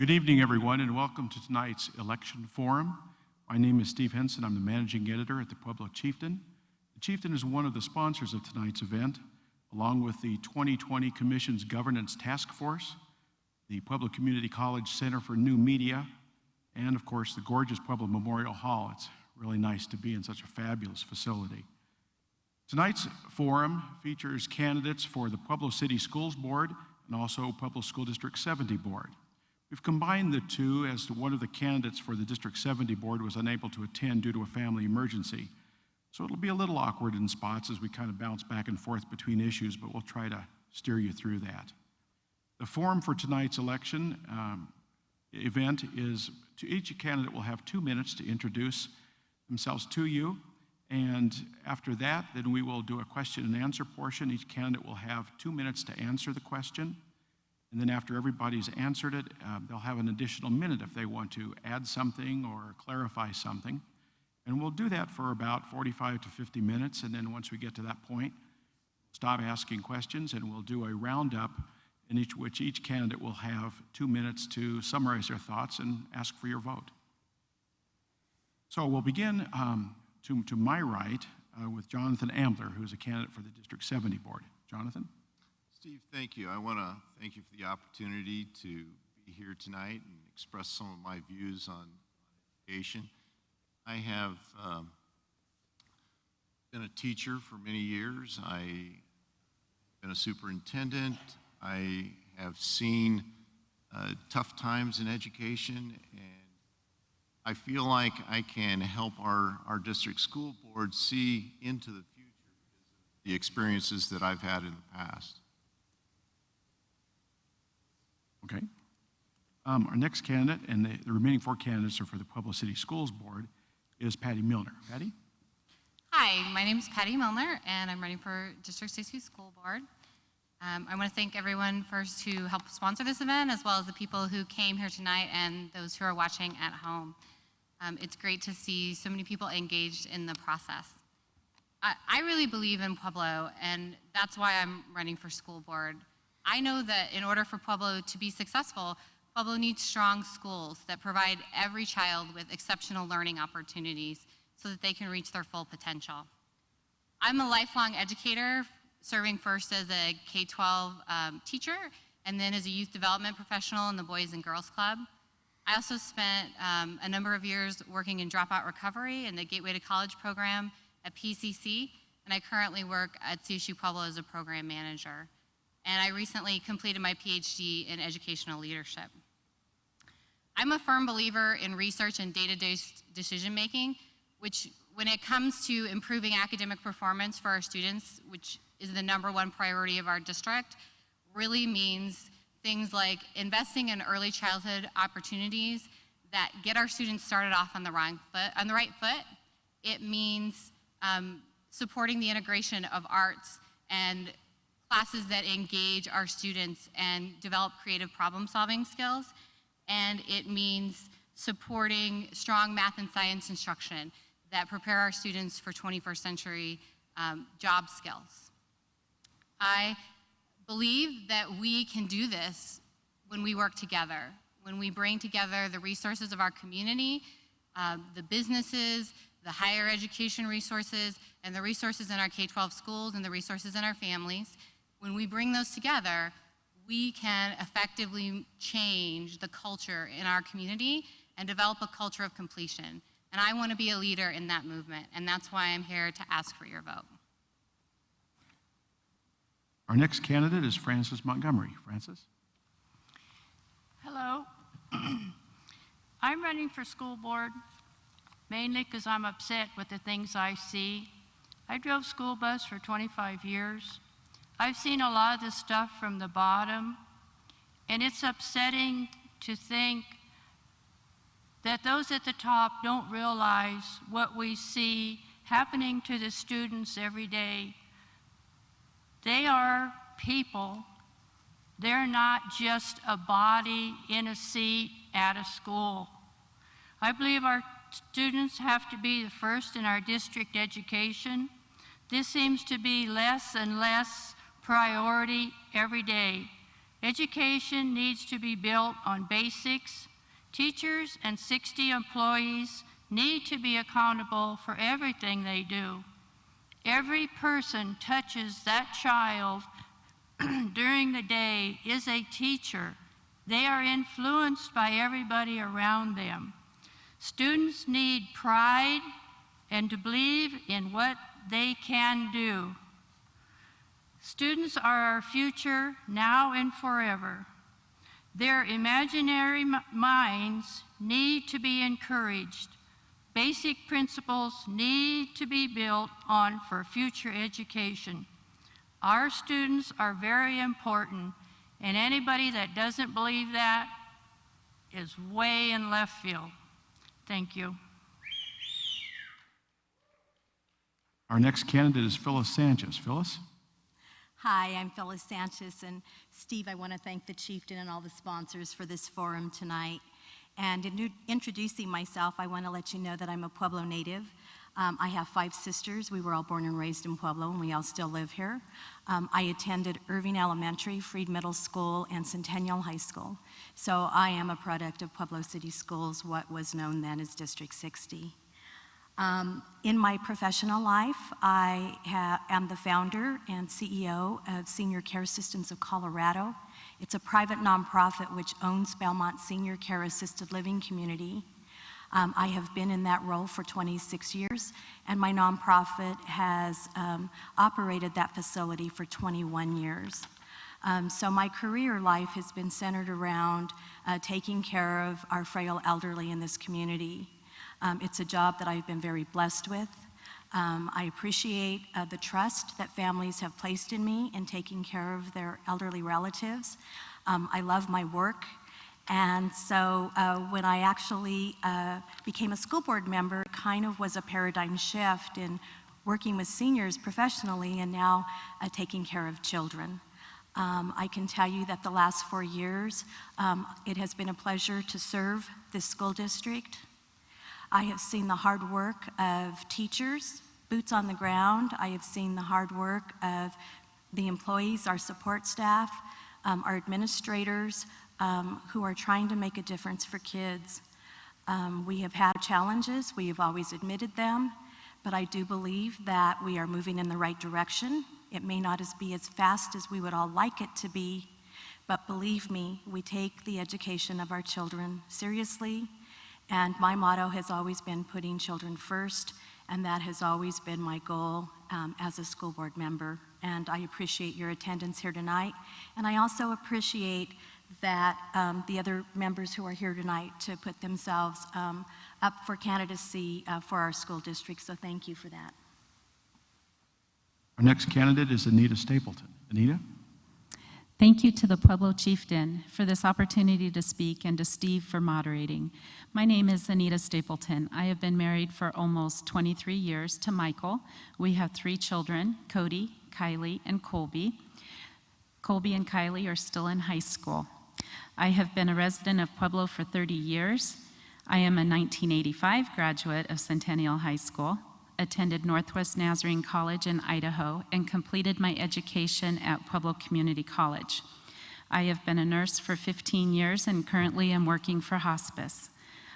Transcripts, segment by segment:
Good evening, everyone, and welcome to tonight's election forum. My name is Steve Henson. I'm the managing editor at the Pueblo Chieftain. The Chieftain is one of the sponsors of tonight's event, along with the 2020 Commission's Governance Task Force, the Pueblo Community College Center for New Media, and of course, the gorgeous Pueblo Memorial Hall. It's really nice to be in such a fabulous facility. Tonight's forum features candidates for the Pueblo City Schools Board and also Pueblo School District 70 Board. We've combined the two as to one of the candidates for the District 70 Board was unable to attend due to a family emergency. So it'll be a little awkward in spots as we kind of bounce back and forth between issues, but we'll try to steer you through that. The forum for tonight's election event is each candidate will have 2 minutes to introduce themselves to you. And after that, then we will do a question and answer portion. Each candidate will have 2 minutes to answer the question. And then after everybody's answered it, they'll have an additional minute if they want to add something or clarify something. And we'll do that for about 45 to 50 minutes. And then once we get to that point, stop asking questions and we'll do a roundup in which each candidate will have 2 minutes to summarize their thoughts and ask for your vote. So we'll begin to my right with Jonathan Ambler, who's a candidate for the District 70 Board. Jonathan? Steve, thank you. I want to thank you for the opportunity to be here tonight and express some of my views on education. I have been a teacher for many years. I've been a superintendent. I have seen tough times in education, and I feel like I can help our district school board see into the future because of the experiences that I've had in the past. Okay. Our next candidate, and the remaining 4 candidates are for the Pueblo City Schools Board, is Patty Milner. Patty? Hi, my name is Patty Milner, and I'm running for District 60 School Board. I want to thank everyone first who helped sponsor this event, as well as the people who came here tonight and those who are watching at home. It's great to see so many people engaged in the process. I really believe in Pueblo, and that's why I'm running for school board. I know that in order for Pueblo to be successful, Pueblo needs strong schools that provide every child with exceptional learning opportunities so that they can reach their full potential. I'm a lifelong educator, serving first as a K-12 teacher and then as a youth development professional in the Boys and Girls Club. I also spent a number of years working in dropout recovery in the Gateway to College program at PCC, and I currently work at CSU Pueblo as a program manager. And I recently completed my PhD in educational leadership. I'm a firm believer in research and data-based decision-making, which when it comes to improving academic performance for our students, which is the #1 priority of our district, really means things like investing in early childhood opportunities that get our students started off on the right foot. It means supporting the integration of arts and classes that engage our students and develop creative problem-solving skills. And it means supporting strong math and science instruction that prepare our students for 21st century job skills. I believe that we can do this when we work together, when we bring together the resources of our community, the businesses, the higher education resources, and the resources in our K-12 schools and the resources in our families. When we bring those together, we can effectively change the culture in our community and develop a culture of completion. And I want to be a leader in that movement, and that's why I'm here to ask for your vote. Our next candidate is Frances Montgomery. Frances? Hello. I'm running for school board mainly because I'm upset with the things I see. I drove school bus for 25 years. I've seen a lot of this stuff from the bottom, and it's upsetting to think that those at the top don't realize what we see happening to the students every day. They are people. They're not just a body in a seat at a school. I believe our students have to be the first in our district education. This seems to be less and less priority every day. Education needs to be built on basics. Teachers and 60 employees need to be accountable for everything they do. Every person touches that child during the day is a teacher. They are influenced by everybody around them. Students need pride and to believe in what they can do. Students are our future now and forever. Their imaginary minds need to be encouraged. Basic principles need to be built on for future education. Our students are very important, and anybody that doesn't believe that is way in left field. Thank you. Our next candidate is Phyllis Sanchez. Phyllis? Hi, I'm Phyllis Sanchez, and Steve, I want to thank the Chieftain and all the sponsors for this forum tonight. And in introducing myself, I want to let you know that I'm a Pueblo native. I have 5 sisters. We were all born and raised in Pueblo, and we all still live here. I attended Irving Elementary, Freed Middle School, and Centennial High School. So I am a product of Pueblo City Schools, what was known then as District 60. In my professional life, I am the founder and CEO of Senior Care Systems of Colorado. It's a private nonprofit which owns Belmont Senior Care Assisted Living Community. I have been in that role for 26 years, and my nonprofit has operated that facility for 21 years. So my career life has been centered around taking care of our frail elderly in this community. It's a job that I've been very blessed with. I appreciate the trust that families have placed in me in taking care of their elderly relatives. I love my work. And so when I actually became a school board member, it kind of was a paradigm shift in working with seniors professionally and now taking care of children. I can tell you that the last 4 years, it has been a pleasure to serve this school district. I have seen the hard work of teachers, boots on the ground. I have seen the hard work of the employees, our support staff, our administrators, who are trying to make a difference for kids. We have had challenges, we have always admitted them, but I do believe that we are moving in the right direction. It may not be as fast as we would all like it to be, but believe me, we take the education of our children seriously. And my motto has always been putting children first, and that has always been my goal as a school board member. And I appreciate your attendance here tonight. And I also appreciate that the other members who are here tonight to put themselves up for candidacy for our school district. So thank you for that. Our next candidate is Anita Stapleton. Anita? Thank you to the Pueblo Chieftain for this opportunity to speak and to Steve for moderating. My name is Anita Stapleton. I have been married for almost 23 years to Michael. We have 3 children, Cody, Kylie, and Colby. Colby and Kylie are still in high school. I have been a resident of Pueblo for 30 years. I am a 1985 graduate of Centennial High School, attended Northwest Nazarene College in Idaho, and completed my education at Pueblo Community College. I have been a nurse for 15 years and currently am working for hospice.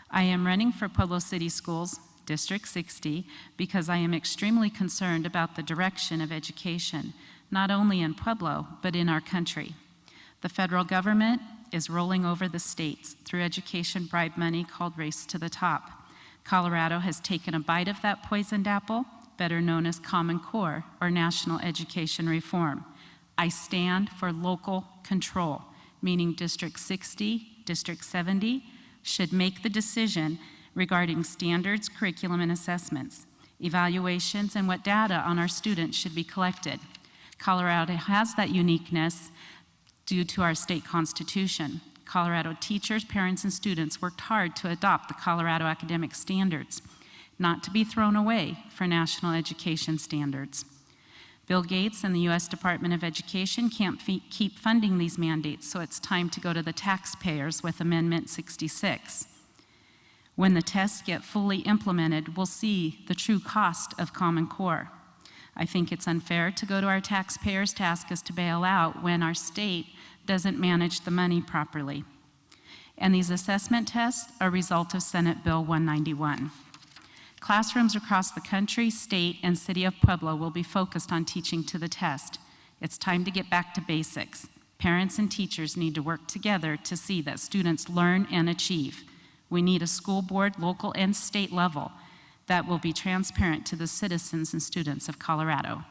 I am running for Pueblo City Schools, District 60, because I am extremely concerned about the direction of education, not only in Pueblo, but in our country. The federal government is rolling over the states through education bribe money called Race to the Top. Colorado has taken a bite of that poisoned apple, better known as Common Core or National Education Reform. I stand for local control, meaning District 60, District 70 should make the decision regarding standards, curriculum, and assessments, evaluations, and what data on our students should be collected. Colorado has that uniqueness due to our state constitution. Colorado teachers, parents, and students worked hard to adopt the Colorado academic standards, not to be thrown away for national education standards. Bill Gates and the U.S. Department of Education can't keep funding these mandates, so it's time to go to the taxpayers with Amendment 66. When the tests get fully implemented, we'll see the true cost of Common Core. I think it's unfair to go to our taxpayers to ask us to bail out when our state doesn't manage the money properly. And these assessment tests are a result of Senate Bill 191. Classrooms across the country, state, and city of Pueblo will be focused on teaching to the test. It's time to get back to basics. Parents and teachers need to work together to see that students learn and achieve. We need a school board, local and state level, that will be transparent to the citizens and students of Colorado.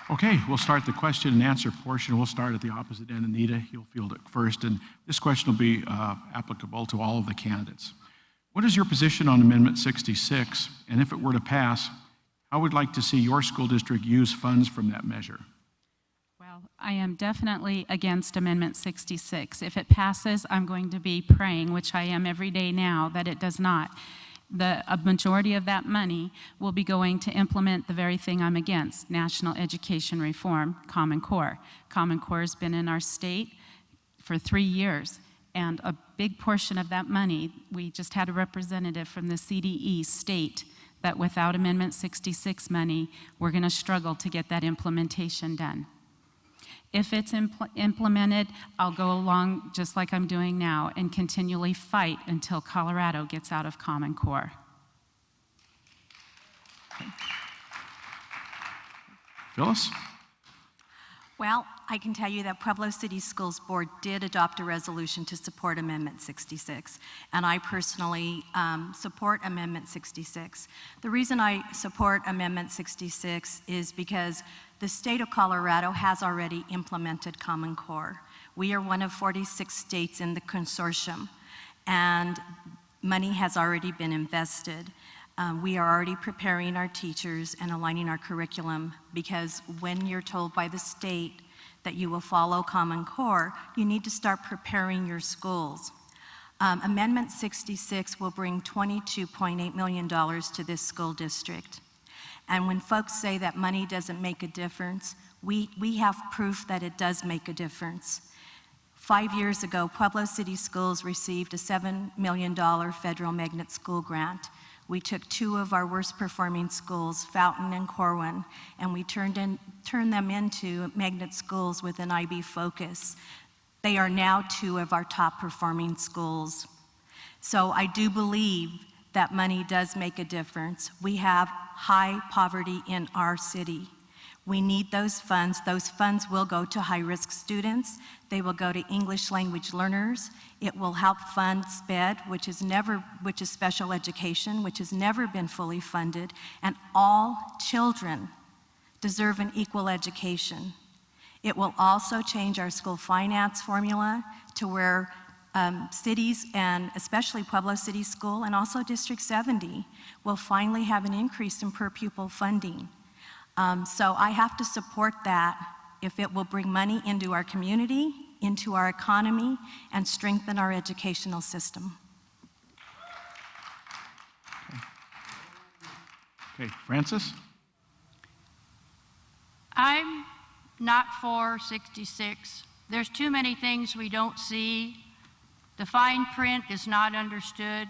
Okay, we'll start the question and answer portion. We'll start at the opposite end. Anita, you'll field it first, and this question will be applicable to all of the candidates. What is your position on Amendment 66? And if it were to pass, how would you like to see your school district use funds from that measure? Well, I am definitely against Amendment 66. If it passes, I'm going to be praying, which I am every day now, that it does not. A majority of that money will be going to implement the very thing I'm against, national education reform, Common Core. Common Core has been in our state for 3 years, and a big portion of that money, we just had a representative from the CDE state that without Amendment 66 money, we're going to struggle to get that implementation done. If it's implemented, I'll go along just like I'm doing now and continually fight until Colorado gets out of Common Core. Phyllis? Well, I can tell you that Pueblo City Schools Board did adopt a resolution to support Amendment 66, and I personally support Amendment 66. The reason I support Amendment 66 is because the state of Colorado has already implemented Common Core. We are one of 46 states in the consortium, and money has already been invested. We are already preparing our teachers and aligning our curriculum, because when you're told by the state that you will follow Common Core, you need to start preparing your schools. Amendment 66 will bring $22.8 million to this school district. And when folks say that money doesn't make a difference, we have proof that it does make a difference. 5 years ago, Pueblo City Schools received a $7 million federal magnet school grant. We took 2 of our worst performing schools, Fountain and Corwin, and we turned them into magnet schools with an IB focus. They are now 2 of our top performing schools. So I do believe that money does make a difference. We have high poverty in our city. We need those funds. Those funds will go to high-risk students. They will go to English language learners. It will help fund SPED, which is special education, which has never been fully funded, and all children deserve an equal education. It will also change our school finance formula to where cities, and especially Pueblo City School and also District 70, will finally have an increase in per pupil funding. So I have to support that if it will bring money into our community, into our economy, and strengthen our educational system. Okay, Francis? I'm not for 66. There's too many things we don't see. The fine print is not understood.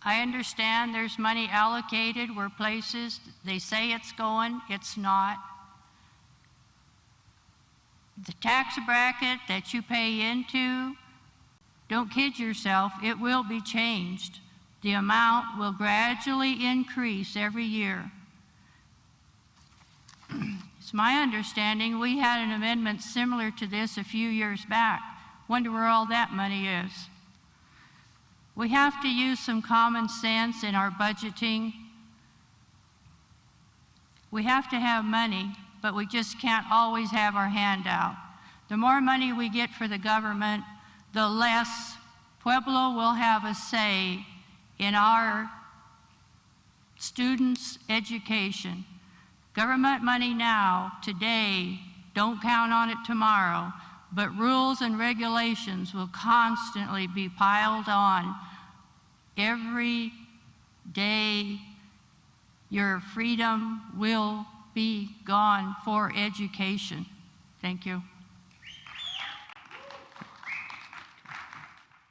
I understand there's money allocated where places they say it's going, it's not. The tax bracket that you pay into, don't kid yourself, it will be changed. The amount will gradually increase every year. It's my understanding we had an amendment similar to this a few years back. Wonder where all that money is. We have to use some common sense in our budgeting. We have to have money, but we just can't always have our hand out. The more money we get for the government, the less Pueblo will have a say in our students' education. Government money now, today, don't count on it tomorrow, but rules and regulations will constantly be piled on. Every day, your freedom will be gone for education. Thank you.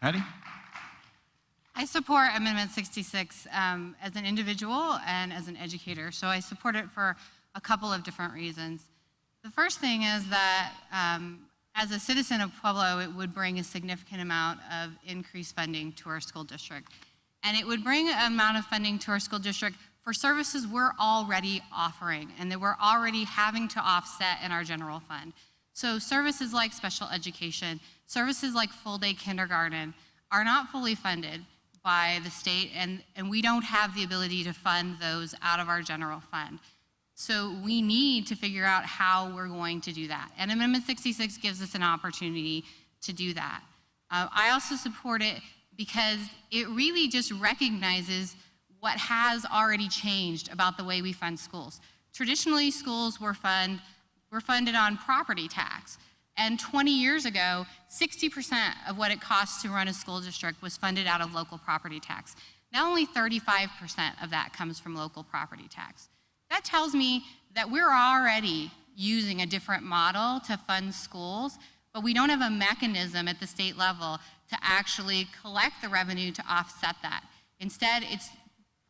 Patty? I support Amendment 66 as an individual and as an educator. So I support it for a couple of different reasons. The first thing is that as a citizen of Pueblo, it would bring a significant amount of increased funding to our school district. And it would bring an amount of funding to our school district for services we're already offering and that we're already having to offset in our general fund. So services like special education, services like full-day kindergarten are not fully funded by the state, and we don't have the ability to fund those out of our general fund. So we need to figure out how we're going to do that. And Amendment 66 gives us an opportunity to do that. I also support it because it really just recognizes what has already changed about the way we fund schools. Traditionally, schools were funded on property tax. And 20 years ago, 60% of what it costs to run a school district was funded out of local property tax. Now only 35% of that comes from local property tax. That tells me that we're already using a different model to fund schools, but we don't have a mechanism at the state level to actually collect the revenue to offset that. Instead, it's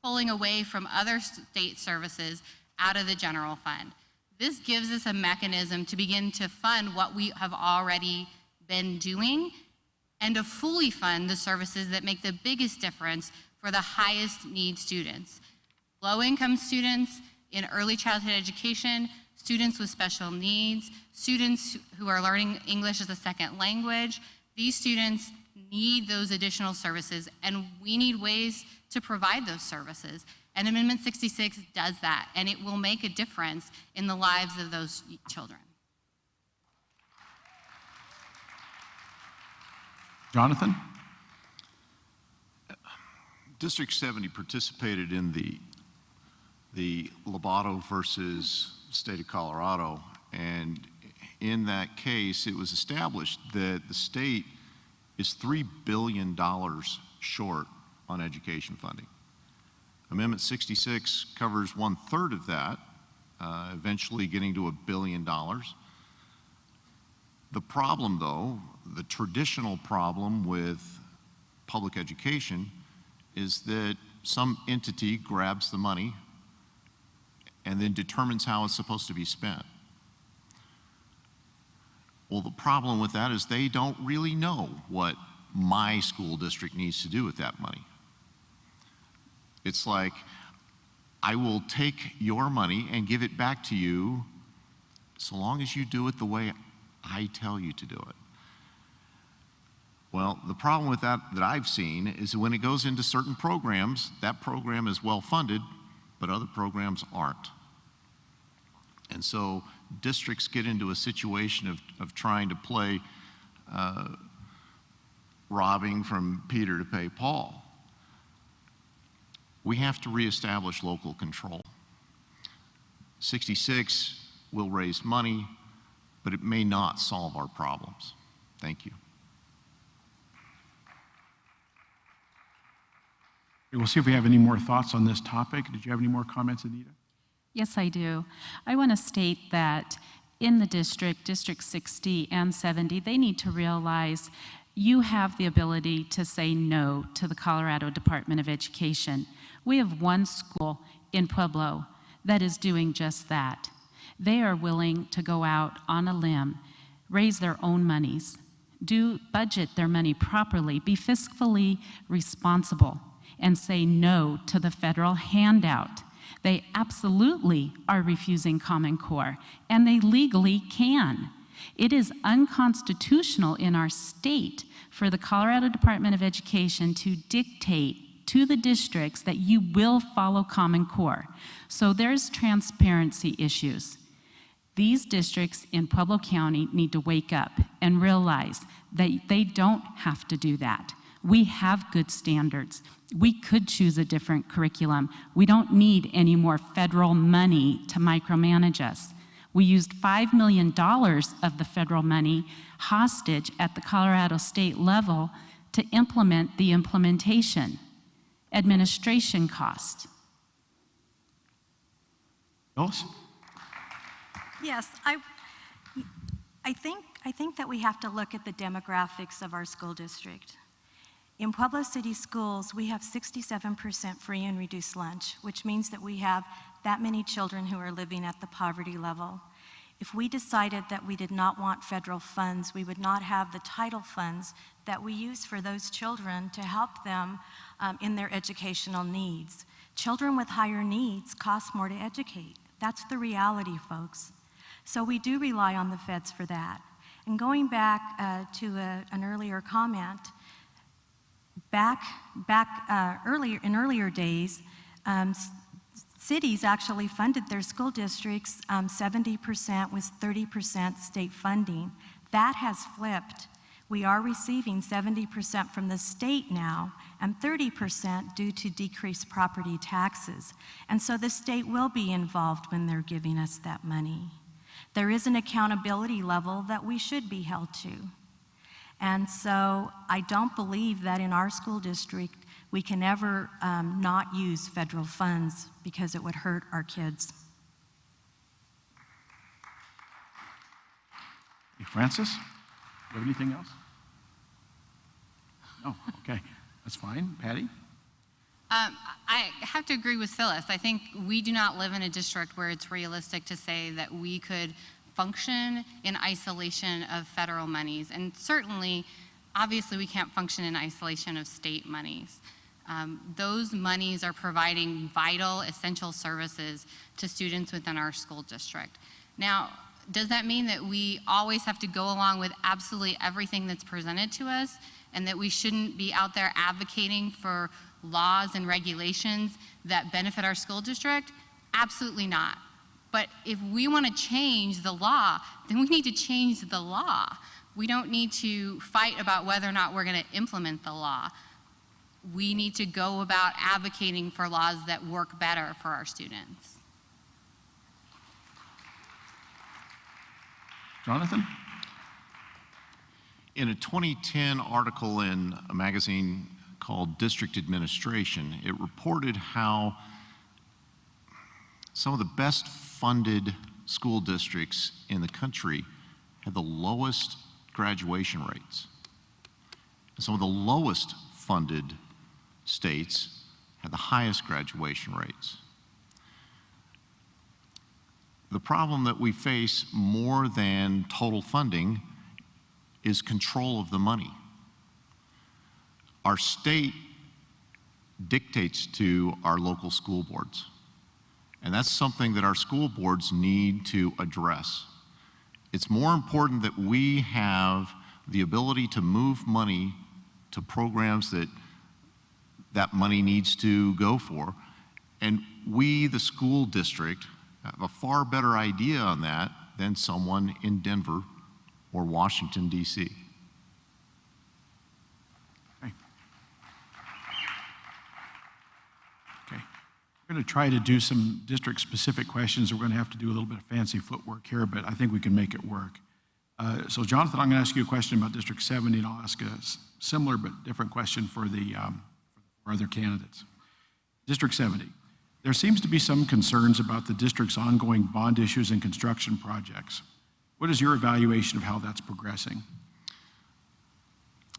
pulling away from other state services out of the general fund. This gives us a mechanism to begin to fund what we have already been doing and to fully fund the services that make the biggest difference for the highest need students. Low-income students in early childhood education, students with special needs, students who are learning English as a second language. These students need those additional services, and we need ways to provide those services. And Amendment 66 does that, and it will make a difference in the lives of those children. Jonathan? District 70 participated in the Lobato versus state of Colorado, and in that case, it was established that the state is $3 billion short on education funding. Amendment 66 covers 1/3 of that, eventually getting to $1 billion. The problem, though, the traditional problem with public education is that some entity grabs the money and then determines how it's supposed to be spent. Well, the problem with that is they don't really know what my school district needs to do with that money. It's like, I will take your money and give it back to you so long as you do it the way I tell you to do it. Well, the problem with that I've seen is that when it goes into certain programs, that program is well funded, but other programs aren't. And so districts get into a situation of trying to play robbing from Peter to pay Paul. We have to reestablish local control. 66 will raise money, but it may not solve our problems. Thank you. We'll see if we have any more thoughts on this topic. Did you have any more comments, Anita? Yes, I do. I want to state that in the District 60 and 70, they need to realize you have the ability to say no to the Colorado Department of Education. We have one school in Pueblo that is doing just that. They are willing to go out on a limb, raise their own monies, budget their money properly, be fiscally responsible, and say no to the federal handout. They absolutely are refusing Common Core, and they legally can. It is unconstitutional in our state for the Colorado Department of Education to dictate to the districts that you will follow Common Core. So there's transparency issues. These districts in Pueblo County need to wake up and realize that they don't have to do that. We have good standards. We could choose a different curriculum. We don't need any more federal money to micromanage us. We used $5 million of the federal money hostage at the Colorado state level to implement the implementation. Administration cost. Phyllis? Yes, I think that we have to look at the demographics of our school district. In Pueblo City Schools, we have 67% free and reduced lunch, which means that we have that many children who are living at the poverty level. If we decided that we did not want federal funds, we would not have the title funds that we use for those children to help them in their educational needs. Children with higher needs cost more to educate. That's the reality, folks. So we do rely on the feds for that. And going back to an earlier comment, in earlier days, cities actually funded their school districts 70% with 30% state funding. That has flipped. We are receiving 70% from the state now and 30% due to decreased property taxes. And so the state will be involved when they're giving us that money. There is an accountability level that we should be held to. And so I don't believe that in our school district we can ever not use federal funds because it would hurt our kids. Hey, Francis, do you have anything else? No, okay, that's fine. Patty? I have to agree with Phyllis. I think we do not live in a district where it's realistic to say that we could function in isolation of federal monies. And certainly, obviously, we can't function in isolation of state monies. Those monies are providing vital, essential services to students within our school district. Now, does that mean that we always have to go along with absolutely everything that's presented to us and that we shouldn't be out there advocating for laws and regulations that benefit our school district? Absolutely not. But if we want to change the law, then we need to change the law. We don't need to fight about whether or not we're going to implement the law. We need to go about advocating for laws that work better for our students. Jonathan? In a 2010 article in a magazine called District Administration, it reported how some of the best funded school districts in the country had the lowest graduation rates. And some of the lowest funded states had the highest graduation rates. The problem that we face more than total funding is control of the money. Our state dictates to our local school boards, and that's something that our school boards need to address. It's more important that we have the ability to move money to programs that that money needs to go for, and we, the school district, have a far better idea on that than someone in Denver or Washington, D.C. Okay. We're going to try to do some district-specific questions. We're going to have to do a little bit of fancy footwork here, but I think we can make it work. So, Jonathan, I'm going to ask you a question about District 70, and I'll ask a similar but different question for the for other candidates. District 70. There seems to be some concerns about the district's ongoing bond issues and construction projects. What is your evaluation of how that's progressing?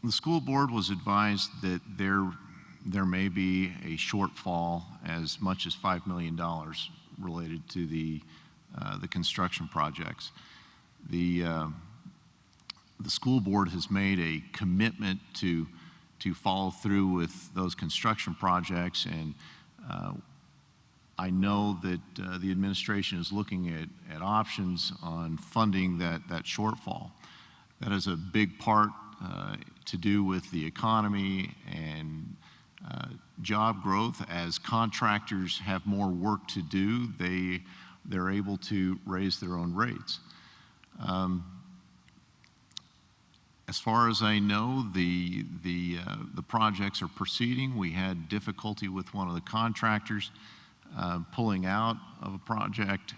The school board was advised that there may be a shortfall as much as $5 million related to the construction projects. The school board has made a commitment to follow through with those construction projects, and I know that the administration is looking at options on funding that shortfall. That is a big part to do with the economy and job growth. As contractors have more work to do, they're able to raise their own rates. As far as I know, the projects are proceeding. We had difficulty with one of the contractors pulling out of a project.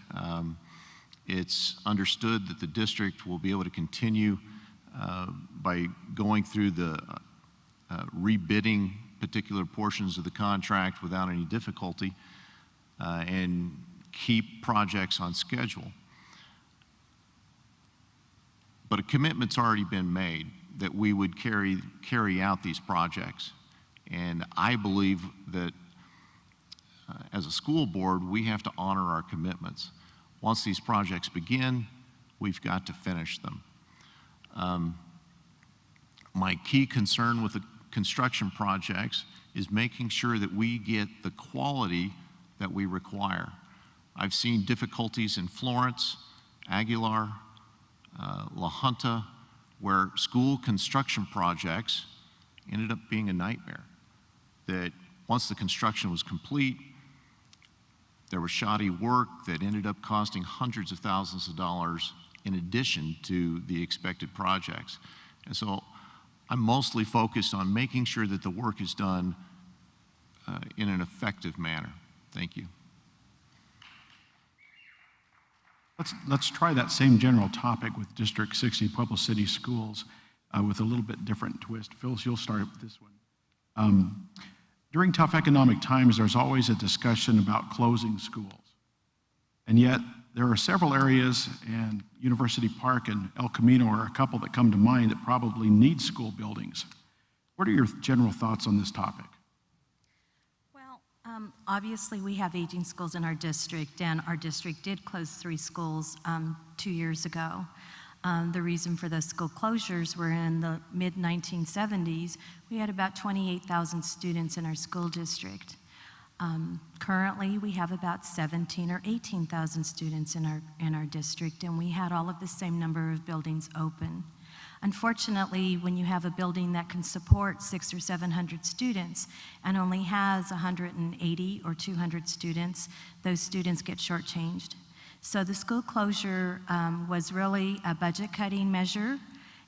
It's understood that the district will be able to continue by going through the rebidding particular portions of the contract without any difficulty and keep projects on schedule. But a commitment's already been made. that we would carry out these projects. And I believe that as a school board, we have to honor our commitments. Once these projects begin, we've got to finish them. My key concern with the construction projects is making sure that we get the quality that we require. I've seen difficulties in Florence, Aguilar, La Junta, where school construction projects ended up being a nightmare. That once the construction was complete, there was shoddy work that ended up costing hundreds of thousands of dollars in addition to the expected projects. And so I'm mostly focused on making sure that the work is done in an effective manner. Thank you. Let's try that same general topic with District 60 Pueblo City Schools with a little bit different twist. Phyllis, you'll start with this one. During tough economic times, there's always a discussion about closing schools. And yet, there are several areas, and University Park and El Camino are a couple that come to mind that probably need school buildings. What are your general thoughts on this topic? Well, obviously we have aging schools in our district, and our district did close 3 schools 2 years ago. The reason for those school closures were in the mid-1970s. We had about 28,000 students in our school district. Currently, we have about 17 or 18,000 students in our district, and we had all of the same number of buildings open. Unfortunately, when you have a building that can support 600 or 700 students and only has 180 or 200 students, those students get shortchanged. So the school closure was really a budget-cutting measure,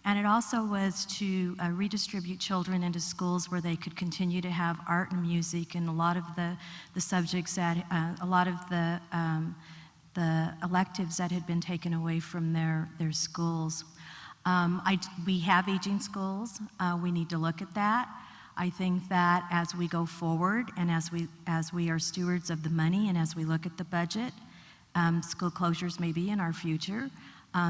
and it also was to redistribute children into schools where they could continue to have art and music and a lot of the subjects that, a lot of the electives that had been taken away from their schools. We have aging schools. We need to look at that. I think that as we go forward and as we are stewards of the money and as we look at the budget, school closures may be in our future.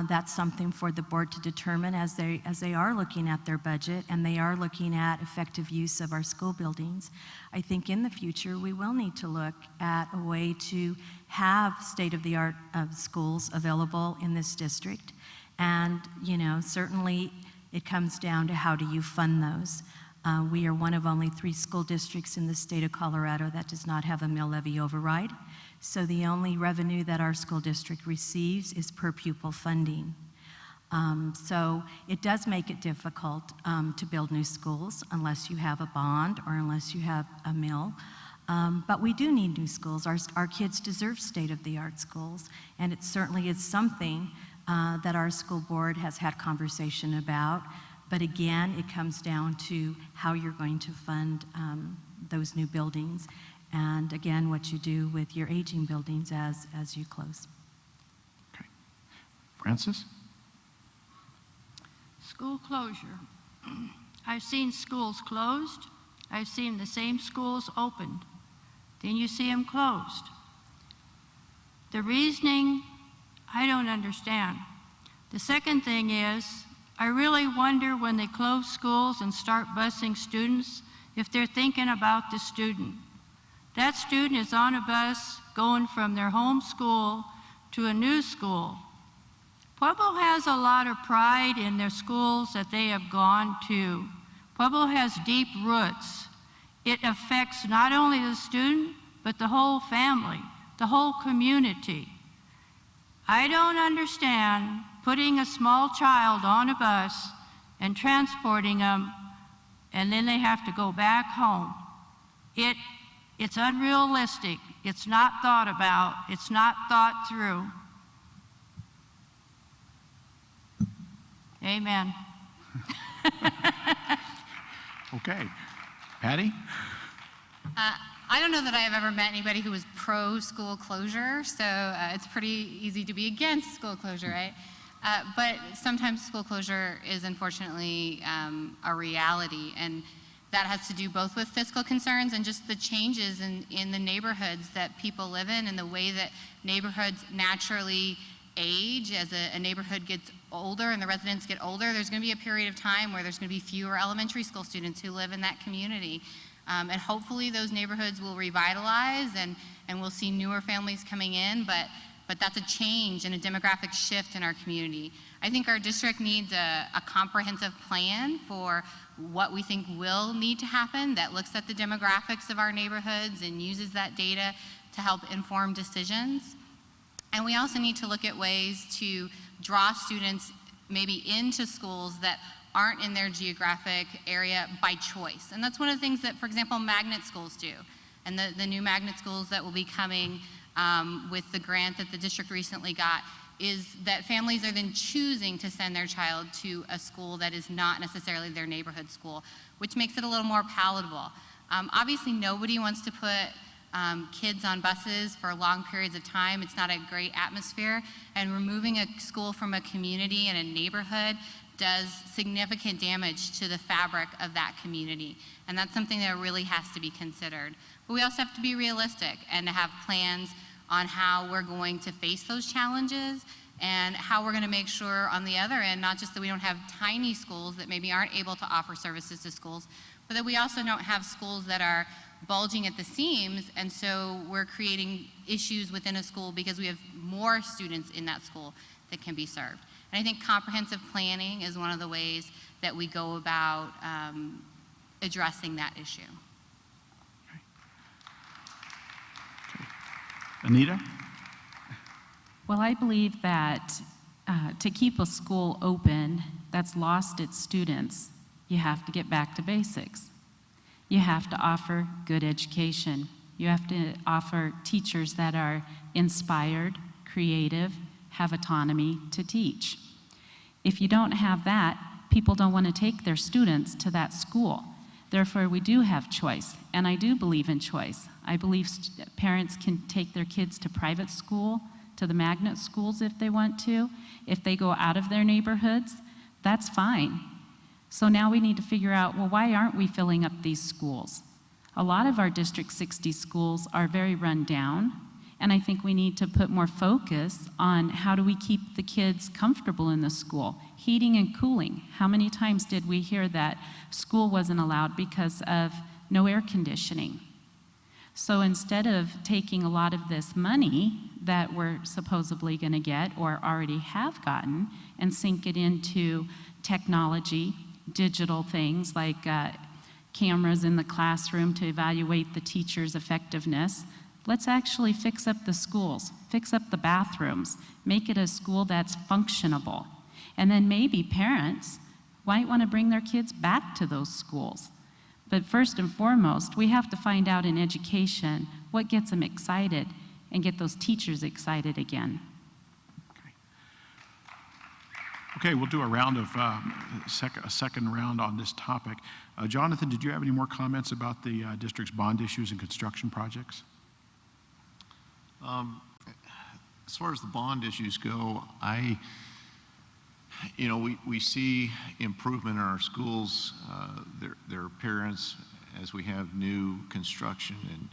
That's something for the board to determine as they are looking at their budget and they are looking at effective use of our school buildings. I think in the future we will need to look at a way to have state-of-the-art schools available in this district. And, you know, certainly it comes down to how do you fund those. We are one of only 3 school districts in the state of Colorado that does not have a mill levy override. So the only revenue that our school district receives is per pupil funding. So it does make it difficult to build new schools unless you have a bond or unless you have a mill. But we do need new schools. Our kids deserve state-of-the-art schools, and it certainly is something that our school board has had conversation about. But again, it comes down to how you're going to fund those new buildings. And again, what you do with your aging buildings as you close. Okay. Francis? School closure. I've seen schools closed. I've seen the same schools opened. Then you see them closed. The reasoning, I don't understand. The second thing is, I really wonder when they close schools and start busing students, if they're thinking about the student. That student is on a bus going from their home school to a new school. Pueblo has a lot of pride in their schools that they have gone to. Pueblo has deep roots. It affects not only the student, but the whole family, the whole community. I don't understand putting a small child on a bus and transporting them, and then they have to go back home. It's unrealistic. It's not thought about. It's not thought through. Amen. Okay. Patty? I don't know that I have ever met anybody who was pro-school closure, so it's pretty easy to be against school closure, right? But sometimes school closure is unfortunately a reality, and that has to do both with fiscal concerns and just the changes in the neighborhoods that people live in and the way that neighborhoods naturally age as a neighborhood gets older and the residents get older, there's going to be a period of time where there's going to be fewer elementary school students who live in that community. And hopefully those neighborhoods will revitalize and we'll see newer families coming in, but that's a change and a demographic shift in our community. I think our district needs a comprehensive plan for what we think will need to happen that looks at the demographics of our neighborhoods and uses that data to help inform decisions. And we also need to look at ways to draw students maybe into schools that aren't in their geographic area by choice. And that's one of the things that, for example, magnet schools do. And the new magnet schools that will be coming with the grant that the district recently got is that families are then choosing to send their child to a school that is not necessarily their neighborhood school, which makes it a little more palatable. Obviously, nobody wants to put kids on buses for long periods of time. It's not a great atmosphere, and removing a school from a community and a neighborhood does significant damage to the fabric of that community, and that's something that really has to be considered. But we also have to be realistic and to have plans on how we're going to face those challenges and how we're going to make sure on the other end, not just that we don't have tiny schools that maybe aren't able to offer services to schools, but that we also don't have schools that are bulging at the seams, and so we're creating issues within a school because we have more students in that school that can be served. And I think comprehensive planning is one of the ways that we go about addressing that issue. Anita? Well, I believe that to keep a school open that's lost its students, you have to get back to basics. You have to offer good education. You have to offer teachers that are inspired, creative, have autonomy to teach. If you don't have that, people don't want to take their students to that school. Therefore, we do have choice, and I do believe in choice. I believe parents can take their kids to private school, to the magnet schools if they want to. If they go out of their neighborhoods, that's fine. So now we need to figure out, well, why aren't we filling up these schools? A lot of our District 60 schools are very run down, and I think we need to put more focus on how do we keep the kids comfortable in the school. Heating and cooling. How many times did we hear that school wasn't allowed because of no air conditioning? So instead of taking a lot of this money that we're supposedly going to get or already have gotten and sink it into technology, digital things like cameras in the classroom to evaluate the teacher's effectiveness, let's actually fix up the schools, fix up the bathrooms, make it a school that's functionable. And then maybe parents might want to bring their kids back to those schools. But first and foremost, we have to find out in education what gets them excited and get those teachers excited again. Okay, we'll do a round of a second round on this topic. Jonathan, did you have any more comments about the district's bond issues and construction projects? As far as the bond issues go, we see improvement in our schools, their appearance as we have new construction,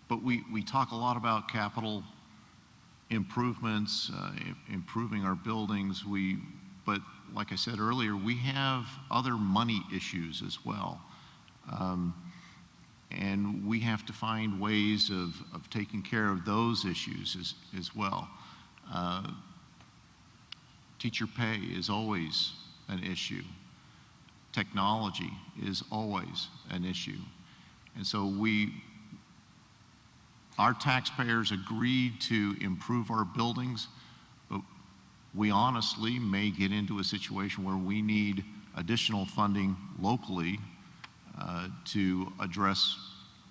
but we talk a lot about capital improvements, improving our buildings. But like I said earlier, we have other money issues as well. And we have to find ways of taking care of those issues as well. Teacher pay is always an issue. Technology is always an issue. And so our taxpayers agreed to improve our buildings, but we honestly may get into a situation where we need additional funding locally to address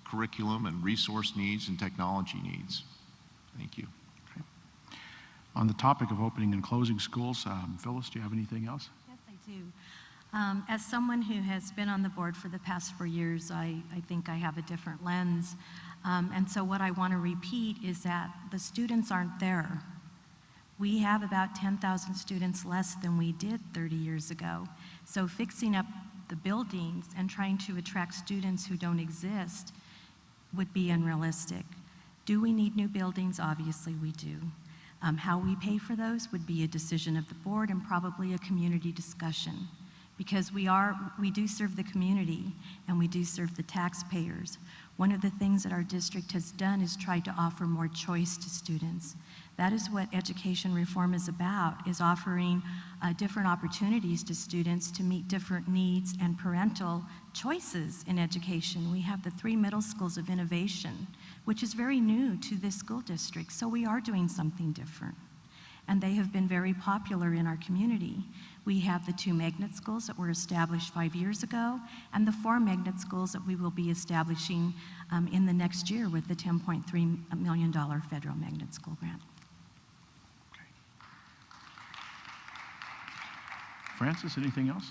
curriculum and resource needs and technology needs. Thank you. Okay. On the topic of opening and closing schools, Phyllis, do you have anything else? Yes, I do. As someone who has been on the board for the past 4 years, I think I have a different lens. And so what I want to repeat is that the students aren't there. We have about 10,000 students less than we did 30 years ago. So fixing up the buildings and trying to attract students who don't exist would be unrealistic. Do we need new buildings? Obviously we do. How we pay for those would be a decision of the board and probably a community discussion, because we do serve the community and we do serve the taxpayers. One of the things that our district has done is tried to offer more choice to students. That is what education reform is about, is offering different opportunities to students to meet different needs and parental choices in education. We have the 3 middle schools of innovation, which is very new to this school district, so we are doing something different. And they have been very popular in our community. We have the 2 magnet schools that were established 5 years ago, and the 4 magnet schools that we will be establishing in the next year with the $10.3 million federal magnet school grant. Francis, anything else?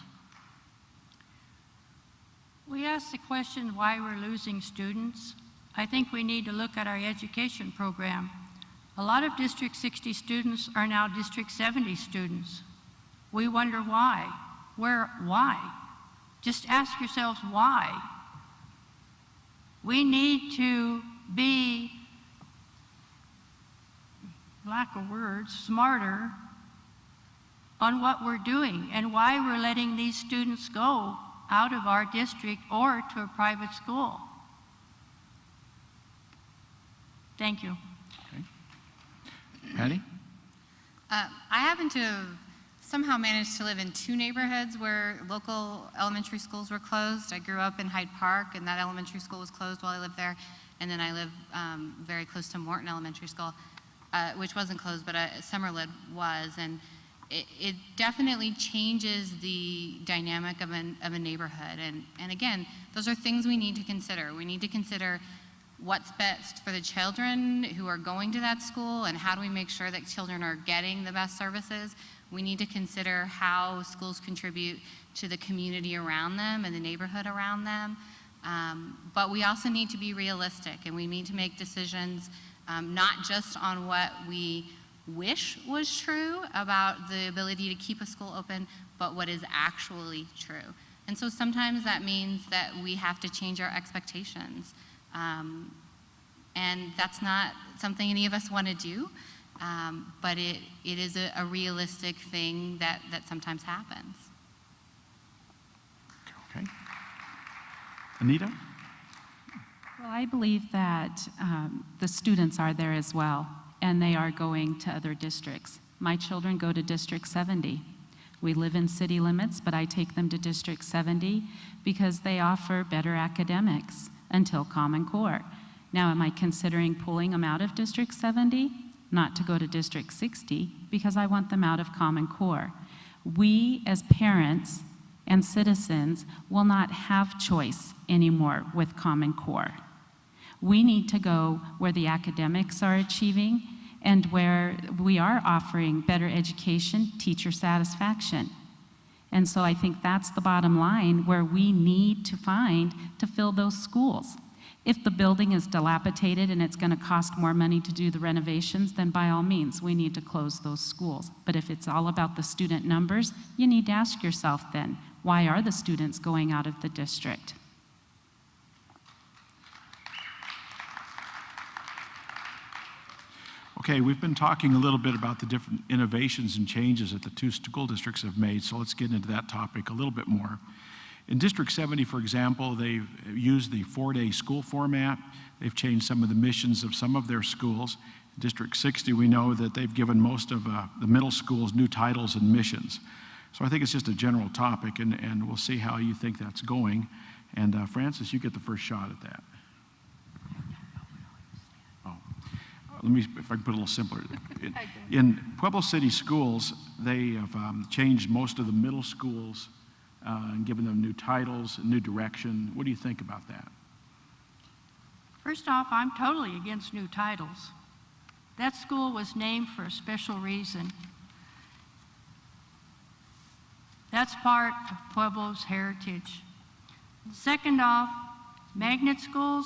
We asked the question why we're losing students. I think we need to look at our education program. A lot of District 60 students are now District 70 students. We wonder why. Why? Just ask yourselves why. We need to be, lack of words, smarter on what we're doing and why we're letting these students go out of our district or to a private school. Thank you. Okay. Patty? I happen to have somehow managed to live in 2 neighborhoods where local elementary schools were closed. I grew up in Hyde Park, and that elementary school was closed while I lived there. And then I live very close to Morton Elementary School, which wasn't closed, but Summerlid was. And it definitely changes the dynamic of a neighborhood. And again, those are things we need to consider. We need to consider what's best for the children who are going to that school, and how do we make sure that children are getting the best services. We need to consider how schools contribute to the community around them and the neighborhood around them. But we also need to be realistic, and we need to make decisions not just on what we wish was true about the ability to keep a school open, but what is actually true. And so sometimes that means that we have to change our expectations. And that's not something any of us want to do, but it is a realistic thing that sometimes happens. Okay. Anita? Well, I believe that the students are there as well, and they are going to other districts. My children go to District 70. We live in city limits, but I take them to District 70 because they offer better academics until Common Core. Now, am I considering pulling them out of District 70? Not to go to District 60, because I want them out of Common Core. We, as parents and citizens, will not have choice anymore with Common Core. We need to go where the academics are achieving and where we are offering better education, teacher satisfaction. And so I think that's the bottom line where we need to find to fill those schools. If the building is dilapidated and it's going to cost more money to do the renovations, then by all means, we need to close those schools. But if it's all about the student numbers, you need to ask yourself then, why are the students going out of the district? Okay, we've been talking a little bit about the different innovations and changes that the 2 school districts have made, so let's get into that topic a little bit more. In District 70, for example, they've used the 4-day school format. They've changed some of the missions of some of their schools. In District 60, we know that they've given most of the middle schools new titles and missions. So I think it's just a general topic, and we'll see how you think that's going. And Francis, you get the first shot at that. Let me, if I can put it a little simpler. In Pueblo City Schools, they have changed most of the middle schools and given them new titles, a new direction. What do you think about that? First off, I'm totally against new titles. That school was named for a special reason. That's part of Pueblo's heritage. Second off, magnet schools,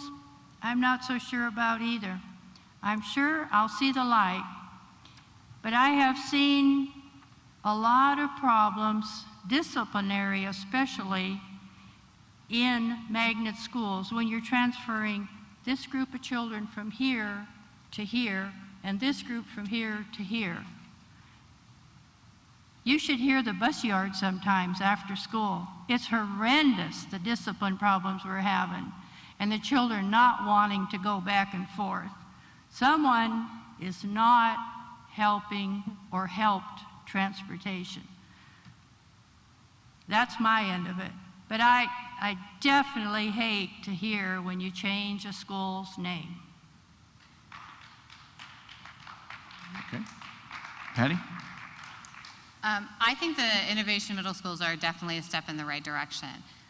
I'm not so sure about either. I'm sure I'll see the light, but I have seen a lot of problems, disciplinary especially, in magnet schools when you're transferring this group of children from here to here, and this group from here to here. You should hear the bus yard sometimes after school. It's horrendous, the discipline problems we're having, and the children not wanting to go back and forth. Someone is not helping or helped transportation. That's my end of it. But I definitely hate to hear when you change a school's name. Okay. Patty? I think the innovation middle schools are definitely a step in the right direction.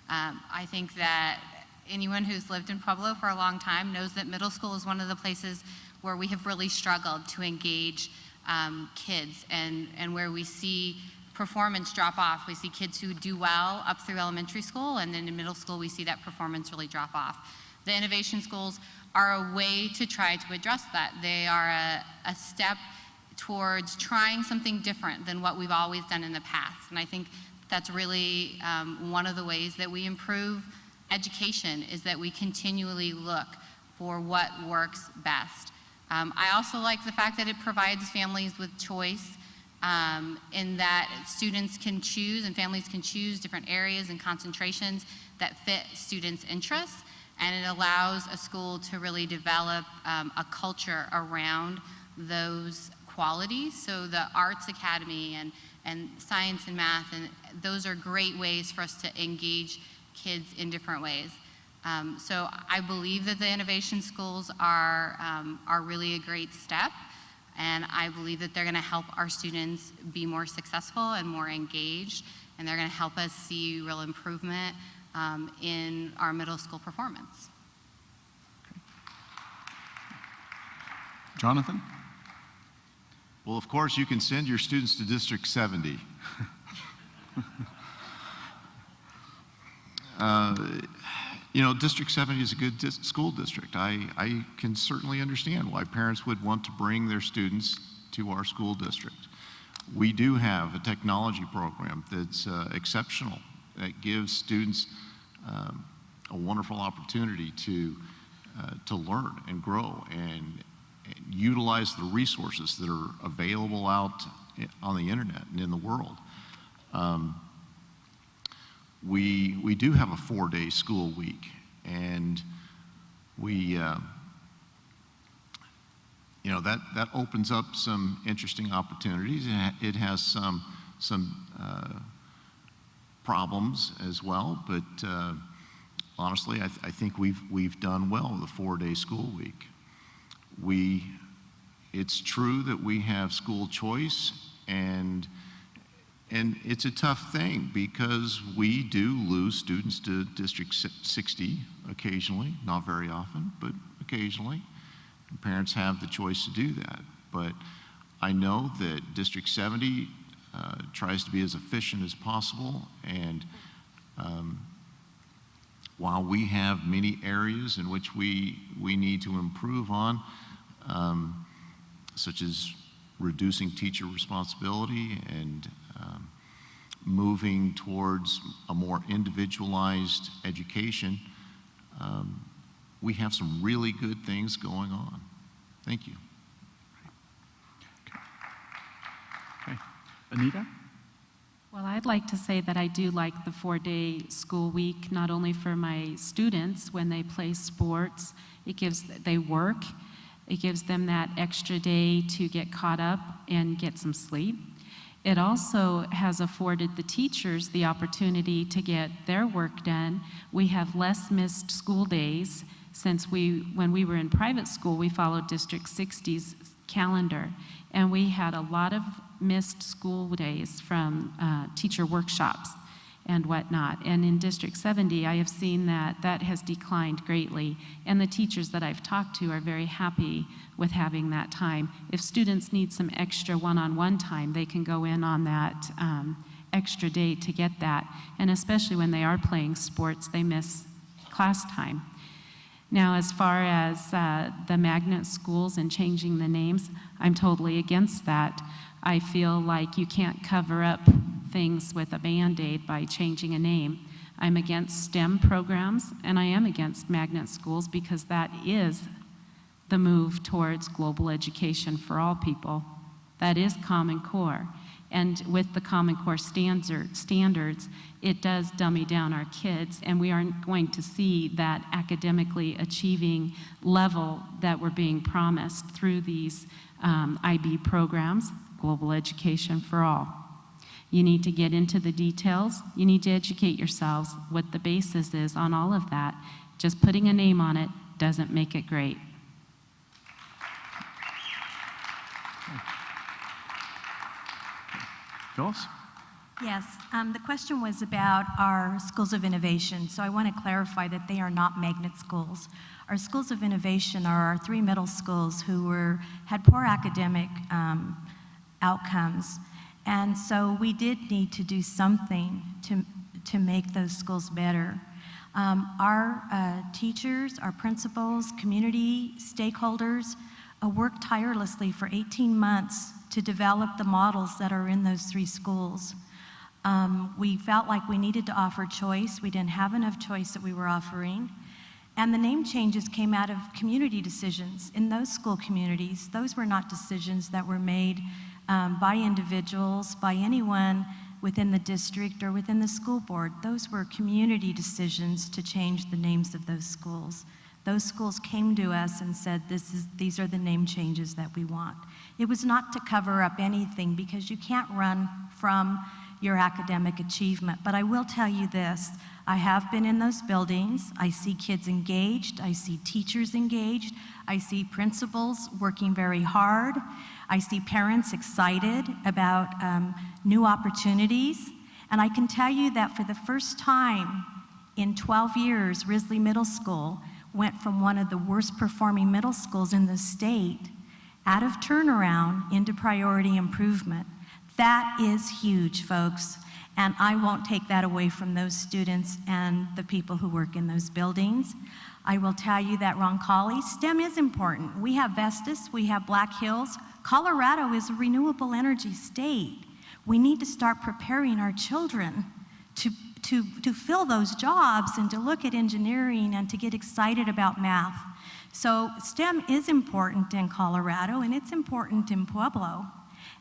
I think that anyone who's lived in Pueblo for a long time knows that middle school is one of the places where we have really struggled to engage kids and where we see performance drop off. We see kids who do well up through elementary school, and then in middle school we see that performance really drop off. The innovation schools are a way to try to address that. They are a step towards trying something different than what we've always done in the past. And I think that's really one of the ways that we improve education, is that we continually look for what works best. I also like the fact that it provides families with choice, in that students can choose and families can choose different areas and concentrations that fit students' interests, and it allows a school to really develop a culture around those qualities. So the Arts Academy and science and math, and those are great ways for us to engage kids in different ways. So I believe that the innovation schools are really a great step, and I believe that they're going to help our students be more successful and more engaged, and they're going to help us see real improvement in our middle school performance. Jonathan? Well, of course, you can send your students to District 70. You know, District 70 is a good school district. I can certainly understand why parents would want to bring their students to our school district. We do have a technology program that's exceptional, that gives students a wonderful opportunity to learn and grow and utilize the resources that are available out on the internet and in the world. We do have a 4-day school week, and we, you know, that opens up some interesting opportunities. It has some problems as well, but honestly, I think we've done well with a 4-day school week. It's true that we have school choice, and it's a tough thing because we do lose students to District 60 occasionally, not very often, but occasionally. And parents have the choice to do that. But I know that District 70 tries to be as efficient as possible, and while we have many areas in which we need to improve on, such as reducing teacher responsibility and moving towards a more individualized education, we have some really good things going on. Thank you. Okay. Anita? Well, I'd like to say that I do like the 4-day school week, not only for my students when they play sports, they work, it gives them that extra day to get caught up and get some sleep. It also has afforded the teachers the opportunity to get their work done. We have less missed school days since when we were in private school, we followed District 60's calendar, and we had a lot of missed school days from teacher workshops and whatnot. And in District 70, I have seen that has declined greatly, and the teachers that I've talked to are very happy with having that time. If students need some extra one-on-one time, they can go in on that extra day to get that, and especially when they are playing sports, they miss class time. Now, as far as the magnet schools and changing the names, I'm totally against that. I feel like you can't cover up things with a Band-Aid by changing a name. I'm against STEM programs, and I am against magnet schools because that is the move towards global education for all people. That is Common Core. And with the Common Core standards, it does dummy down our kids, and we aren't going to see that academically achieving level that we're being promised through these IB programs, Global Education for All. You need to get into the details. You need to educate yourselves what the basis is on all of that. Just putting a name on it doesn't make it great. Phyllis? Yes, the question was about our schools of innovation. So I want to clarify that they are not magnet schools. Our schools of innovation are our 3 middle schools who had poor academic outcomes. And so we did need to do something to make those schools better. Our teachers, our principals, community stakeholders worked tirelessly for 18 months to develop the models that are in those 3 schools. We felt like we needed to offer choice. We didn't have enough choice that we were offering. And the name changes came out of community decisions in those school communities. Those were not decisions that were made by individuals, by anyone within the district or within the school board. Those were community decisions to change the names of those schools. Those schools came to us and said, these are the name changes that we want. It was not to cover up anything because you can't run from your academic achievement. But I will tell you this, I have been in those buildings. I see kids engaged. I see teachers engaged. I see principals working very hard. I see parents excited about new opportunities. And I can tell you that for the first time in 12 years, Risley Middle School went from one of the worst performing middle schools in the state out of turnaround into priority improvement. That is huge, folks. And I won't take that away from those students and the people who work in those buildings. I will tell you that Roncalli, STEM is important. We have Vestas, we have Black Hills. Colorado is a renewable energy state. We need to start preparing our children to fill those jobs and to look at engineering and to get excited about math. So STEM is important in Colorado and it's important in Pueblo.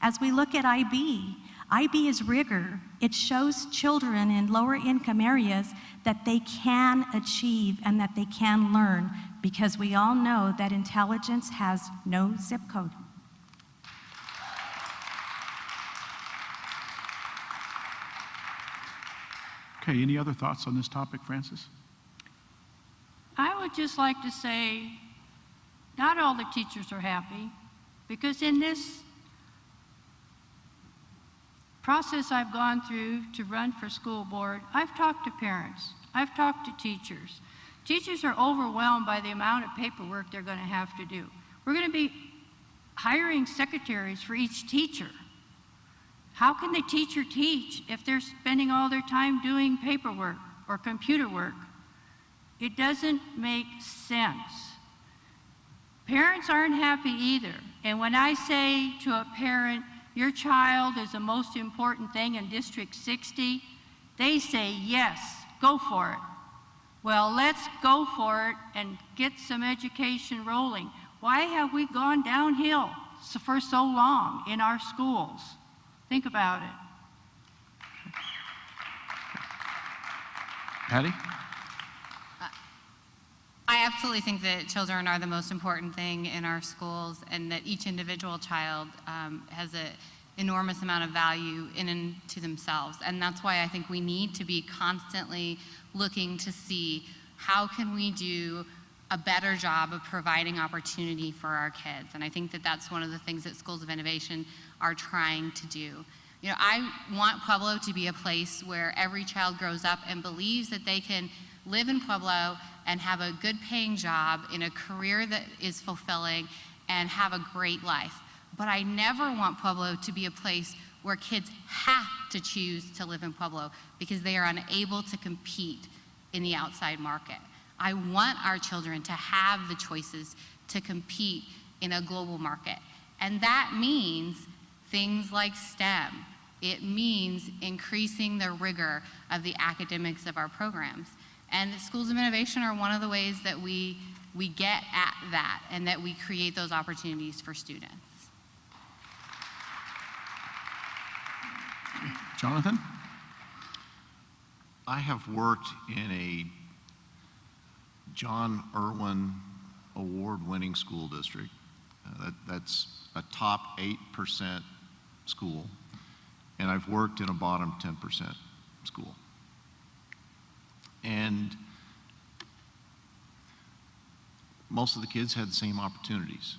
As we look at IB is rigor. It shows children in lower income areas that they can achieve and that they can learn because we all know that intelligence has no zip code. Okay, any other thoughts on this topic, Francis? I would just like to say, not all the teachers are happy, because in this process I've gone through to run for school board, I've talked to parents, I've talked to teachers. Teachers are overwhelmed by the amount of paperwork they're going to have to do. We're going to be hiring secretaries for each teacher. How can the teacher teach if they're spending all their time doing paperwork or computer work? It doesn't make sense. Parents aren't happy either. And when I say to a parent, your child is the most important thing in District 60, they say, yes, go for it. Well, let's go for it and get some education rolling. Why have we gone downhill for so long in our schools? Think about it. Patty? I absolutely think that children are the most important thing in our schools and that each individual child has an enormous amount of value in and to themselves. And that's why I think we need to be constantly looking to see how can we do a better job of providing opportunity for our kids. And I think that that's one of the things that Schools of Innovation are trying to do. You know, I want Pueblo to be a place where every child grows up and believes that they can live in Pueblo and have a good paying job in a career that is fulfilling and have a great life. But I never want Pueblo to be a place where kids have to choose to live in Pueblo because they are unable to compete in the outside market. I want our children to have the choices to compete in a global market. And that means things like STEM. It means increasing the rigor of the academics of our programs. And schools of innovation are one of the ways that we get at that and that we create those opportunities for students. Jonathan? I have worked in a John Irwin award-winning school district. That's a top 8% school, and I've worked in a bottom 10% school. And most of the kids had the same opportunities.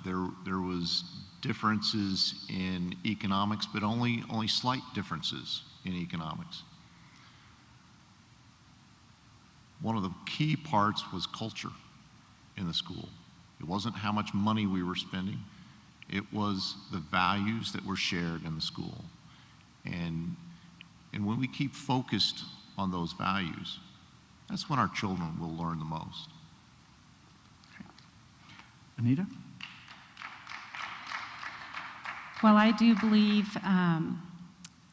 There was differences in economics, but only slight differences in economics. One of the key parts was culture in the school. It wasn't how much money we were spending, it was the values that were shared in the school. And when we keep focused on those values, that's when our children will learn the most. Anita? Well, I do believe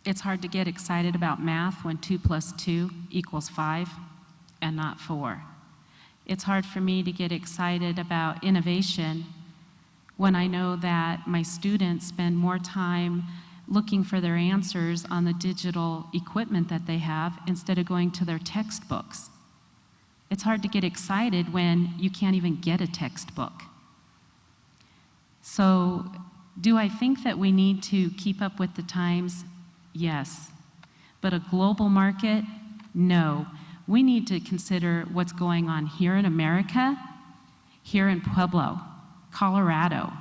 it's hard to get excited about math when 2 + 2 = 5 and not 4. It's hard for me to get excited about innovation when I know that my students spend more time looking for their answers on the digital equipment that they have instead of going to their textbooks. It's hard to get excited when you can't even get a textbook. So, do I think that we need to keep up with the times? Yes. But a global market? No. We need to consider what's going on here in America, here in Pueblo, Colorado.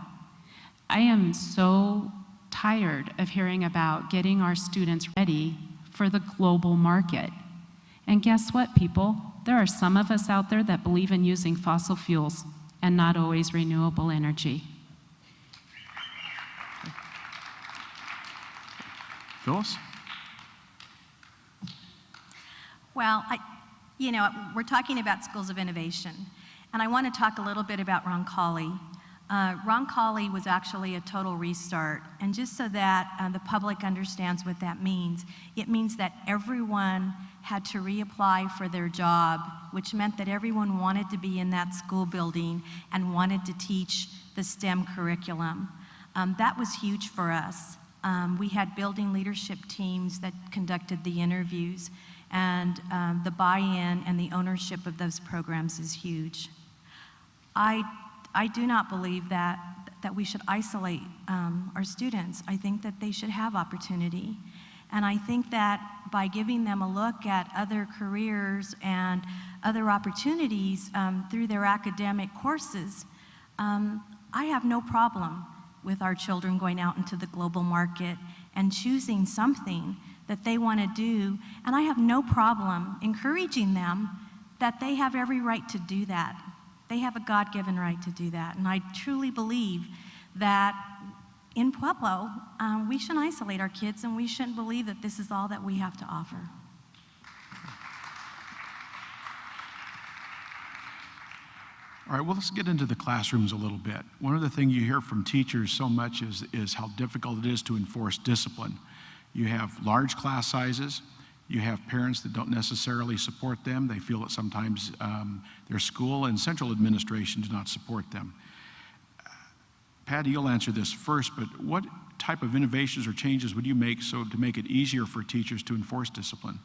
I am so tired of hearing about getting our students ready for the global market. And guess what, people? There are some of us out there that believe in using fossil fuels and not always renewable energy. Phyllis? Well, we're talking about schools of innovation, and I want to talk a little bit about Roncalli. Roncalli was actually a total restart, and just so that the public understands what that means, it means that everyone had to reapply for their job, which meant that everyone wanted to be in that school building and wanted to teach the STEM curriculum. That was huge for us. We had building leadership teams that conducted the interviews, and the buy-in and the ownership of those programs is huge. I do not believe that we should isolate our students. I think that they should have opportunity. And I think that by giving them a look at other careers and other opportunities through their academic courses, I have no problem with our children going out into the global market and choosing something that they want to do. And I have no problem encouraging them that they have every right to do that. They have a God-given right to do that. And I truly believe that in Pueblo, we shouldn't isolate our kids, and we shouldn't believe that this is all that we have to offer. All right, well, let's get into the classrooms a little bit. One of the things you hear from teachers so much is how difficult it is to enforce discipline. You have large class sizes. You have parents that don't necessarily support them. They feel that sometimes their school and central administration do not support them. Patty, you'll answer this first, but what type of innovations or changes would you make to make it easier for teachers to enforce discipline?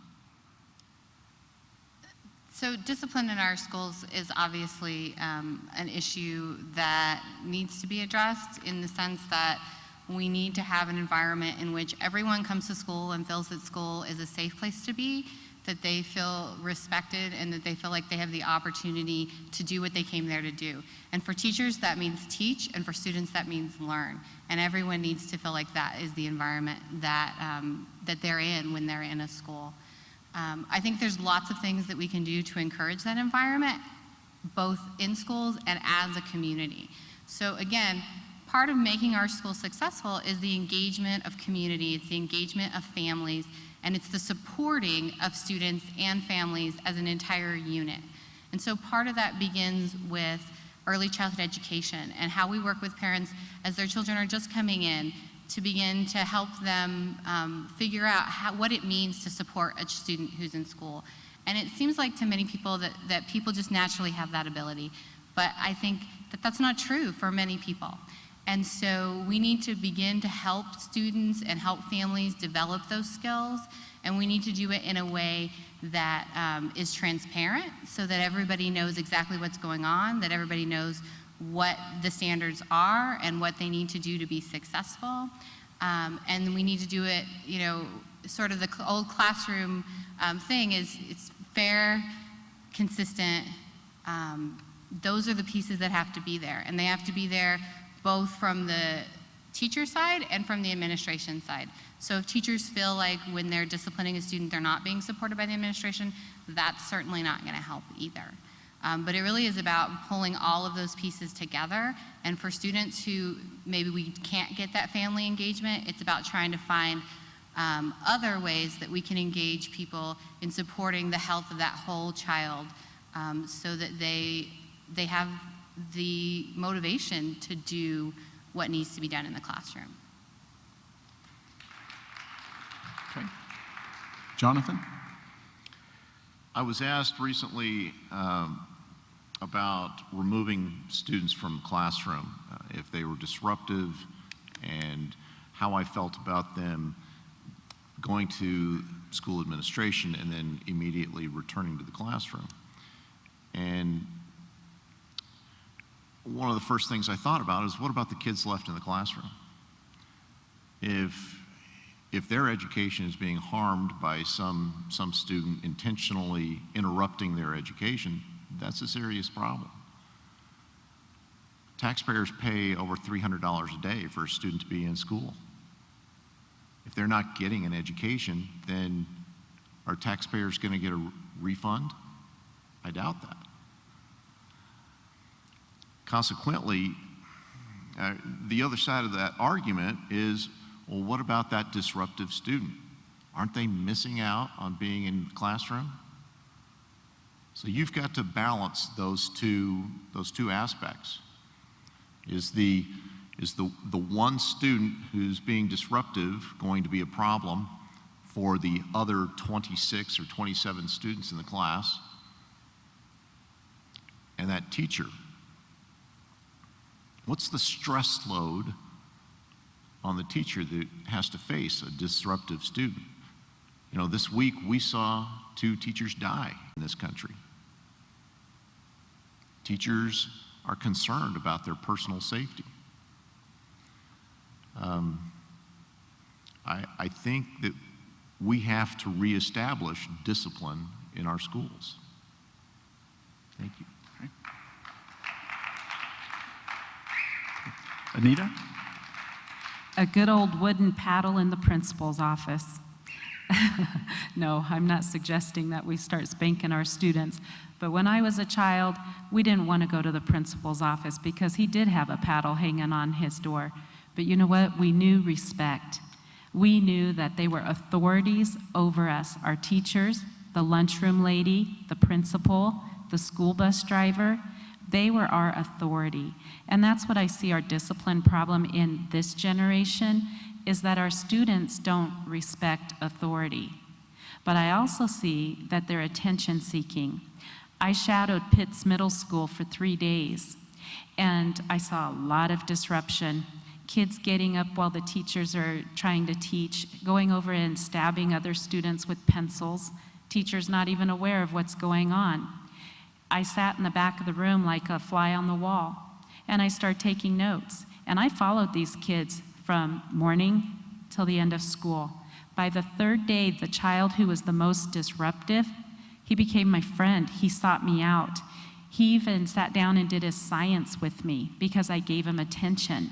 So discipline in our schools is obviously an issue that needs to be addressed in the sense that we need to have an environment in which everyone comes to school and feels that school is a safe place to be, that they feel respected, and that they feel like they have the opportunity to do what they came there to do. And for teachers, that means teach, and for students, that means learn. And everyone needs to feel like that is the environment that, that they're in when they're in a school. I think there's lots of things that we can do to encourage that environment, both in schools and as a community. So again, part of making our school successful is the engagement of community, it's the engagement of families, and it's the supporting of students and families as an entire unit. And so part of that begins with early childhood education and how we work with parents as their children are just coming in to begin to help them figure out what it means to support a student who's in school. And it seems like to many people that people just naturally have that ability. But I think that that's not true for many people. And so we need to begin to help students and help families develop those skills. And we need to do it in a way that is transparent so that everybody knows exactly what's going on, that everybody knows what the standards are and what they need to do to be successful. And we need to do it, you know, sort of the old classroom thing is it's fair, consistent. Those are the pieces that have to be there. And they have to be there both from the teacher side and from the administration side. So if teachers feel like when they're disciplining a student, they're not being supported by the administration, that's certainly not gonna help either. But it really is about pulling all of those pieces together. And for students who maybe we can't get that family engagement, it's about trying to find other ways that we can engage people in supporting the health of that whole child so that they have the motivation to do what needs to be done in the classroom. Okay. Jonathan? I was asked recently about removing students from the classroom, if they were disruptive, and how I felt about them going to school administration and then immediately returning to the classroom. And one of the first things I thought about is, what about the kids left in the classroom? If their education is being harmed by some student intentionally interrupting their education, that's a serious problem. Taxpayers pay over $300 a day for a student to be in school. If they're not getting an education, then are taxpayers going to get a refund? I doubt that. Consequently, the other side of that argument is, well, what about that disruptive student? Aren't they missing out on being in the classroom? So you've got to balance those two aspects. Is the one student who's being disruptive going to be a problem for the other 26 or 27 students in the class? And that teacher, what's the stress load on the teacher that has to face a disruptive student? You know, this week we saw 2 teachers die in this country. Teachers are concerned about their personal safety. I think that we have to reestablish discipline in our schools. Thank you. Anita? A good old wooden paddle in the principal's office. No, I'm not suggesting that we start spanking our students, but when I was a child, we didn't want to go to the principal's office because he did have a paddle hanging on his door. But you know what? We knew respect. We knew that they were authorities over us, our teachers, the lunchroom lady, the principal, the school bus driver. They were our authority. And that's what I see our discipline problem in this generation, is that our students don't respect authority. But I also see that they're attention seeking. I shadowed Pitts Middle School for 3 days, and I saw a lot of disruption. Kids getting up while the teachers are trying to teach, going over and stabbing other students with pencils, teachers not even aware of what's going on. I sat in the back of the room like a fly on the wall, and I started taking notes. And I followed these kids from morning till the end of school. By the 3rd day, the child who was the most disruptive, he became my friend. He sought me out. He even sat down and did his science with me because I gave him attention.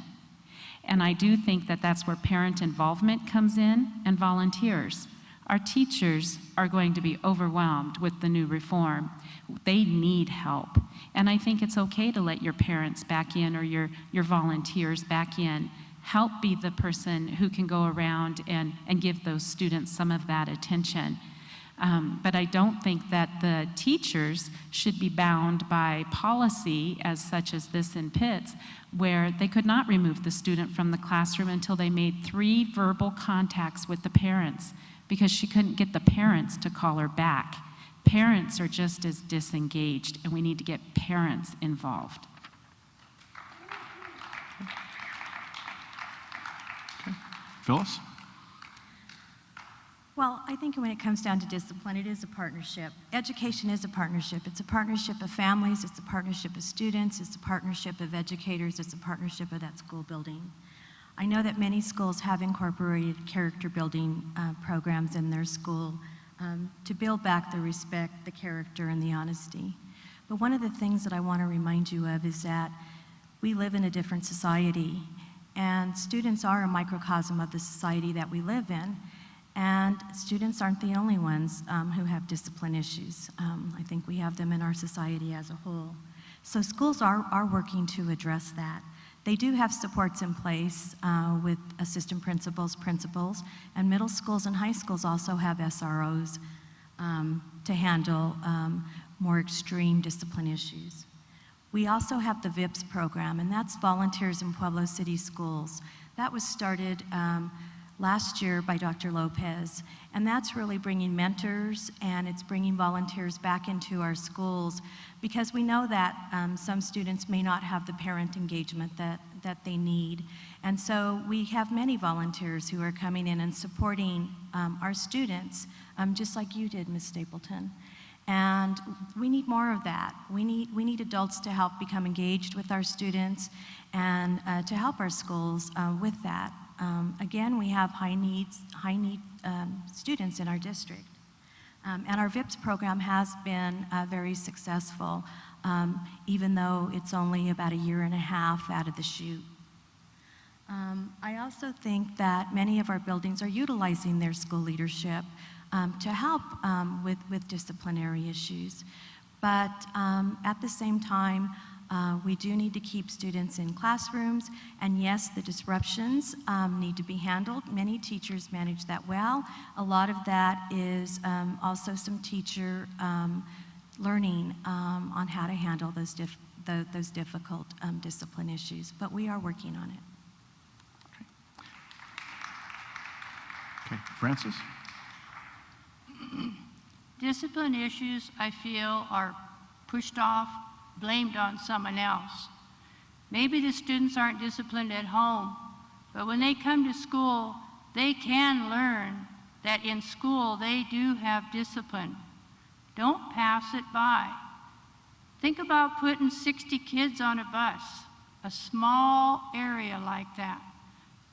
And I do think that that's where parent involvement comes in, and volunteers. Our teachers are going to be overwhelmed with the new reform. They need help. And I think it's okay to let your parents back in, or your volunteers back in. Help be the person who can go around and give those students some of that attention. But I don't think that the teachers should be bound by policy as such as this in Pitts, where they could not remove the student from the classroom until they made 3 verbal contacts with the parents, because she couldn't get the parents to call her back. Parents are just as disengaged, and we need to get parents involved. Phyllis? Well, I think when it comes down to discipline, it is a partnership. Education is a partnership. It's a partnership of families, it's a partnership of students, it's a partnership of educators, it's a partnership of that school building. I know that many schools have incorporated character building programs in their school to build back the respect, the character, and the honesty. But one of the things that I want to remind you of is that we live in a different society, and students are a microcosm of the society that we live in. And students aren't the only ones who have discipline issues. I think we have them in our society as a whole. So schools are working to address that. They do have supports in place with assistant principals, and middle schools and high schools also have SROs to handle more extreme discipline issues. We also have the VIPS program, and that's Volunteers in Pueblo City Schools. That was started last year by Dr. Lopez, and that's really bringing mentors and it's bringing volunteers back into our schools, because we know that some students may not have the parent engagement that they need. And so we have many volunteers who are coming in and supporting our students, just like you did, Ms. Stapleton. And we need more of that. We need adults to help become engaged with our students and to help our schools with that. Again, we have high need students in our district. And our VIPS program has been very successful, even though it's only about 1.5 years out of the chute. I also think that many of our buildings are utilizing their school leadership to help with disciplinary issues. But at the same time, we do need to keep students in classrooms, and yes, the disruptions need to be handled. Many teachers manage that well. A lot of that is also some teacher learning on how to handle those difficult discipline issues, but we are working on it. Okay, Francis? Discipline issues, I feel, are pushed off, blamed on someone else. Maybe the students aren't disciplined at home, but when they come to school, they can learn that in school they do have discipline. Don't pass it by. Think about putting 60 kids on a bus, a small area like that.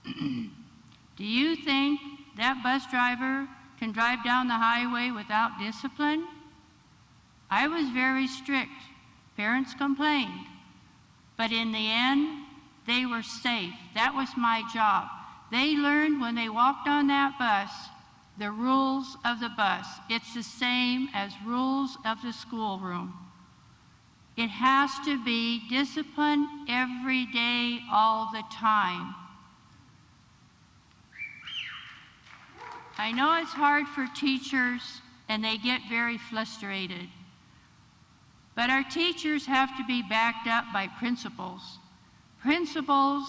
Do you think that bus driver can drive down the highway without discipline? I was very strict. Parents complained, but in the end, they were safe. That was my job. They learned when they walked on that bus the rules of the bus. It's the same as rules of the schoolroom. It has to be discipline every day, all the time. I know it's hard for teachers and they get very frustrated. But our teachers have to be backed up by principals. Principals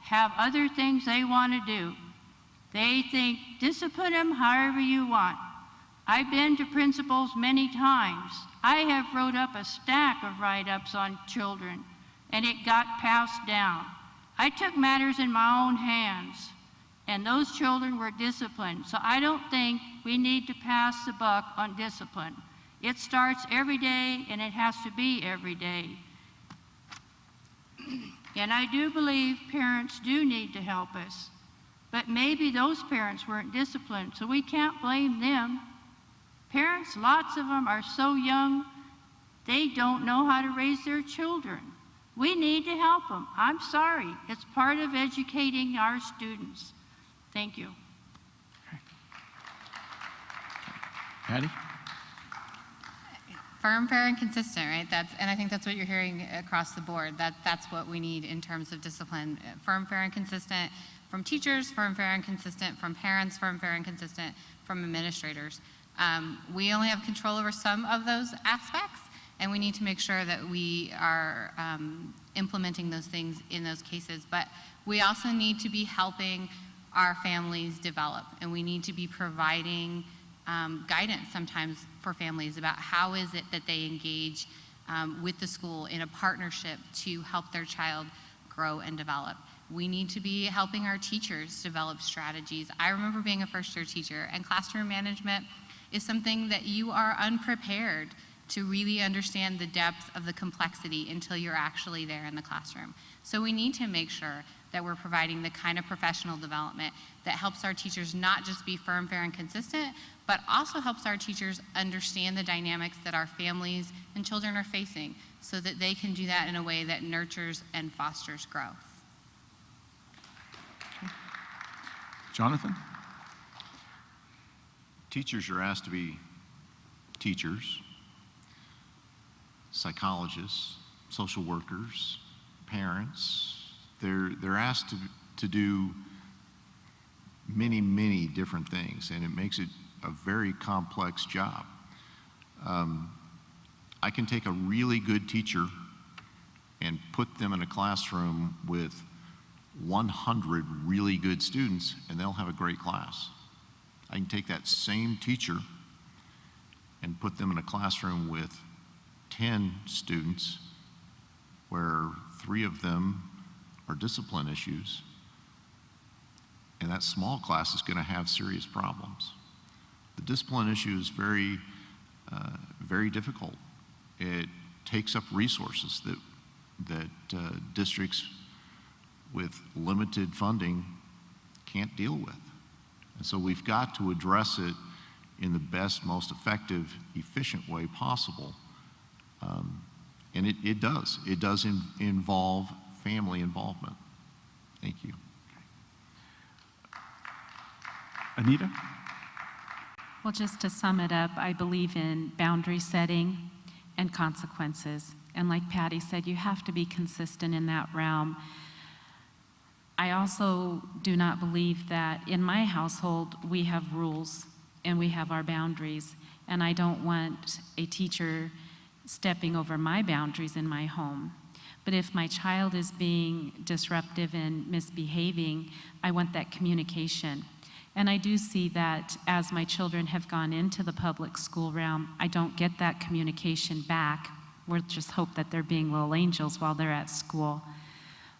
have other things they want to do. They think, discipline them however you want. I've been to principals many times. I have wrote up a stack of write-ups on children, and it got passed down. I took matters in my own hands, and those children were disciplined. So I don't think we need to pass the buck on discipline. It starts every day, and it has to be every day. And I do believe parents do need to help us. But maybe those parents weren't disciplined, so we can't blame them. Parents, lots of them are so young, they don't know how to raise their children. We need to help them. I'm sorry. It's part of educating our students. Thank you. Okay. Patty? Firm, fair, and consistent, right? And I think that's what you're hearing across the board. That's what we need in terms of discipline. Firm, fair, and consistent from teachers, firm, fair, and consistent from parents, firm, fair, and consistent from administrators. We only have control over some of those aspects, and we need to make sure that we are implementing those things in those cases. But we also need to be helping our families develop, and we need to be providing guidance sometimes for families about how is it that they engage with the school in a partnership to help their child grow and develop. We need to be helping our teachers develop strategies. I remember being a first-year teacher, and classroom management is something that you are unprepared to really understand the depth of the complexity until you're actually there in the classroom. So we need to make sure that we're providing the kind of professional development that helps our teachers not just be firm, fair, and consistent, but also helps our teachers understand the dynamics that our families and children are facing so that they can do that in a way that nurtures and fosters growth. Jonathan? Teachers are asked to be teachers, psychologists, social workers, parents. They're asked to do many, many different things, and it makes it a very complex job. I can take a really good teacher and put them in a classroom with 100 really good students, and they'll have a great class. I can take that same teacher and put them in a classroom with 10 students where 3 of them are discipline issues, and that small class is going to have serious problems. The discipline issue is very, very difficult. It takes up resources that districts with limited funding can't deal with. And so we've got to address it in the best, most effective, efficient way possible. And it does. It does involve family involvement. Thank you. Anita? Well, just to sum it up, I believe in boundary setting and consequences. And like Patty said, you have to be consistent in that realm. I also do not believe that in my household we have rules and we have our boundaries, and I don't want a teacher stepping over my boundaries in my home. But if my child is being disruptive and misbehaving, I want that communication. And I do see that as my children have gone into the public school realm, I don't get that communication back. We just hope that they're being little angels while they're at school.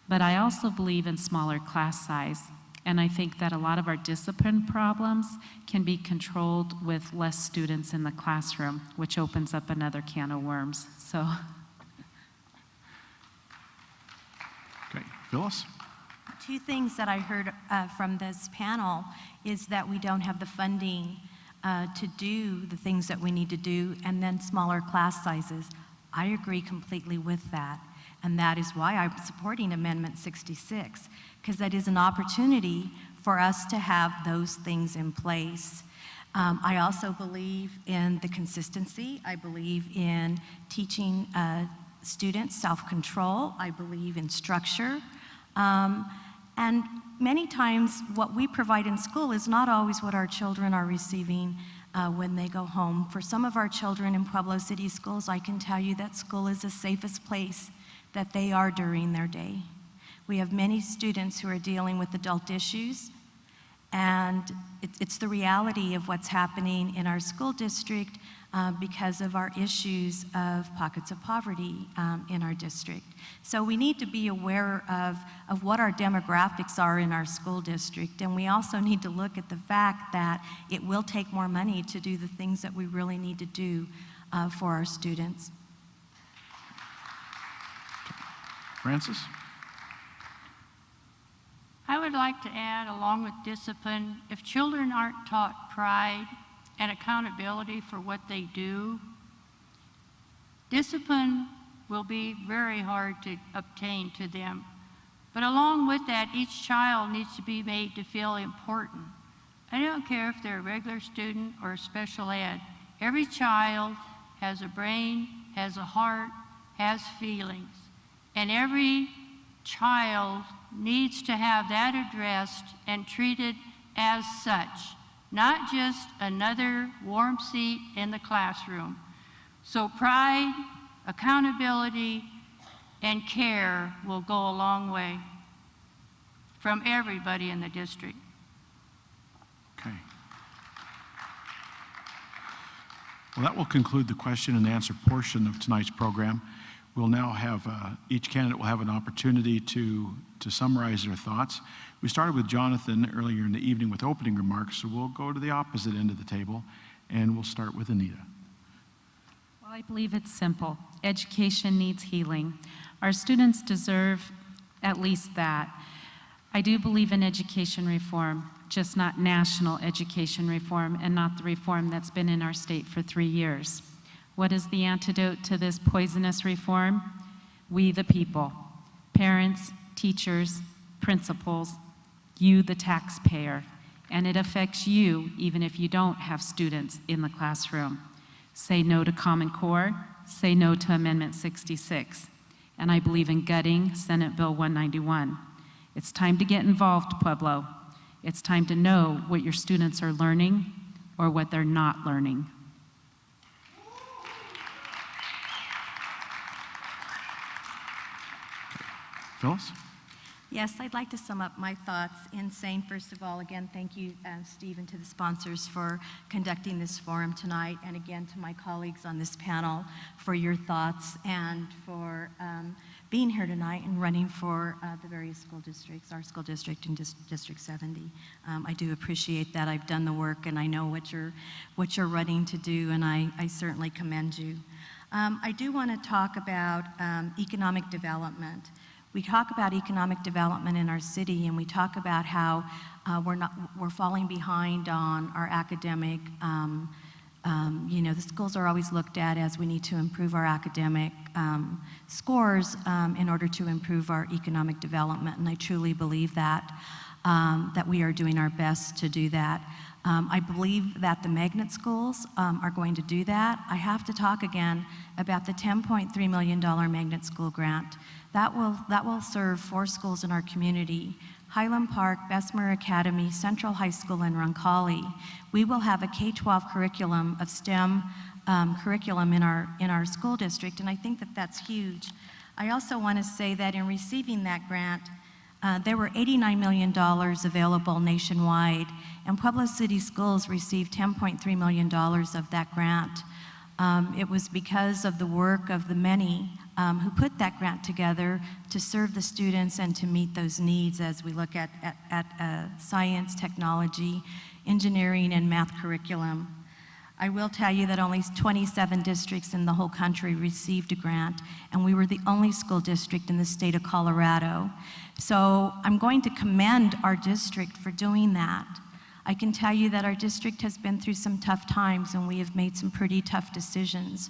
But I also believe in smaller class size. And I think that a lot of our discipline problems can be controlled with less students in the classroom, which opens up another can of worms. So. Okay, Phyllis? 2 things that I heard from this panel is that we don't have the funding to do the things that we need to do, and then smaller class sizes. I agree completely with that, and that is why I'm supporting Amendment 66, because that is an opportunity for us to have those things in place. I also believe in the consistency. I believe in teaching students self-control. I believe in structure. And many times what we provide in school is not always what our children are receiving when they go home. For some of our children in Pueblo City schools, I can tell you that school is the safest place that they are during their day. We have many students who are dealing with adult issues, and it's the reality of what's happening in our school district because of our issues of pockets of poverty in our district. So we need to be aware of what our demographics are in our school district, and we also need to look at the fact that it will take more money to do the things that we really need to do for our students. Francis? I would like to add, along with discipline, if children aren't taught pride and accountability for what they do, discipline will be very hard to obtain to them. But along with that, each child needs to be made to feel important. I don't care if they're a regular student or special ed. Every child has a brain, has a heart, has feelings. And every child needs to have that addressed and treated as such. not just another warm seat in the classroom. So pride, accountability, and care will go a long way from everybody in the district. Okay. Well, that will conclude the question and answer portion of tonight's program. We'll now have, each candidate will have an opportunity to summarize their thoughts. We started with Jonathan earlier in the evening with opening remarks, so we'll go to the opposite end of the table, and we'll start with Anita. Well, I believe it's simple. Education needs healing. Our students deserve at least that. I do believe in education reform, just not national education reform and not the reform that's been in our state for 3 years. What is the antidote to this poisonous reform? We the people, parents, teachers, principals, you the taxpayer, and it affects you even if you don't have students in the classroom. Say no to Common Core, say no to Amendment 66, and I believe in gutting Senate Bill 191. It's time to get involved, Pueblo. It's time to know what your students are learning or what they're not learning. Phyllis? Yes, I'd like to sum up my thoughts in saying, first of all, again, thank you, Steve, and to the sponsors for conducting this forum tonight, and again to my colleagues on this panel for your thoughts and for being here tonight and running for the various school districts, our school district and District 70. I do appreciate that. I've done the work, and I know what you're running to do, and I certainly commend you. I do want to talk about economic development. We talk about economic development in our city, and we talk about how we're falling behind on our academic. The schools are always looked at as we need to improve our academic scores in order to improve our economic development, and I truly believe that we are doing our best to do that. I believe that the magnet schools are going to do that. I have to talk again about the $10.3 million magnet school grant. That will serve 4 schools in our community: Highland Park, Bessemer Academy, Central High School, and Roncalli. We will have a K-12 curriculum of STEM curriculum in our school district, and I think that that's huge. I also want to say that in receiving that grant, there were $89 million available nationwide, and Pueblo City Schools received $10.3 million of that grant. It was because of the work of the many who put that grant together to serve the students and to meet those needs as we look at science, technology, engineering, and math curriculum. I will tell you that only 27 districts in the whole country received a grant, and we were the only school district in the state of Colorado. So I'm going to commend our district for doing that. I can tell you that our district has been through some tough times, and we have made some pretty tough decisions.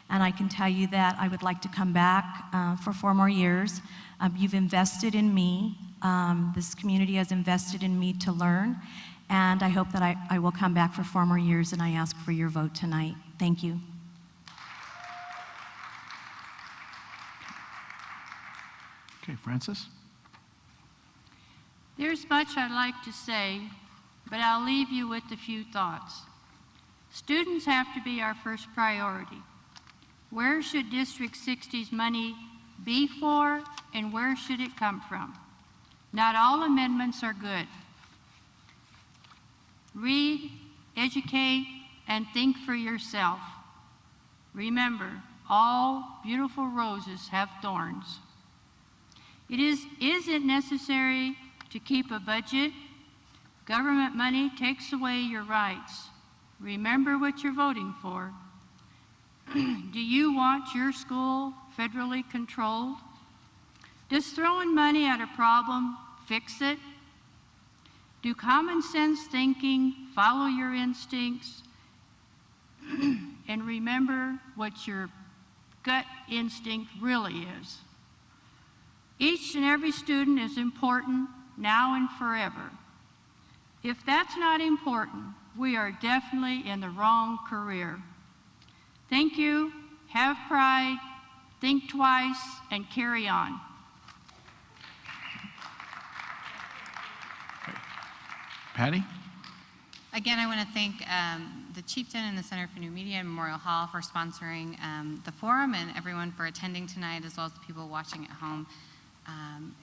And I can tell you that I would like to come back for 4 more years. You've invested in me. This community has invested in me to learn. And I hope that I will come back for 4 more years, and I ask for your vote tonight. Thank you. Okay, Francis? There's much I'd like to say, but I'll leave you with a few thoughts. Students have to be our first priority. Where should District 60's money be for, and where should it come from? Not all amendments are good. Read, educate, and think for yourself. Remember, all beautiful roses have thorns. Is it necessary to keep a budget? Government money takes away your rights. Remember what you're voting for. Do you want your school federally controlled? Does throwing money at a problem fix it? Do common sense thinking follow your instincts? And remember what your gut instinct really is. Each and every student is important now and forever. If that's not important, we are definitely in the wrong career. Thank you, have pride, think twice, and carry on. Patty? Again, I want to thank the Chieftain and the Center for New Media and Memorial Hall for sponsoring the forum, and everyone for attending tonight, as well as the people watching at home.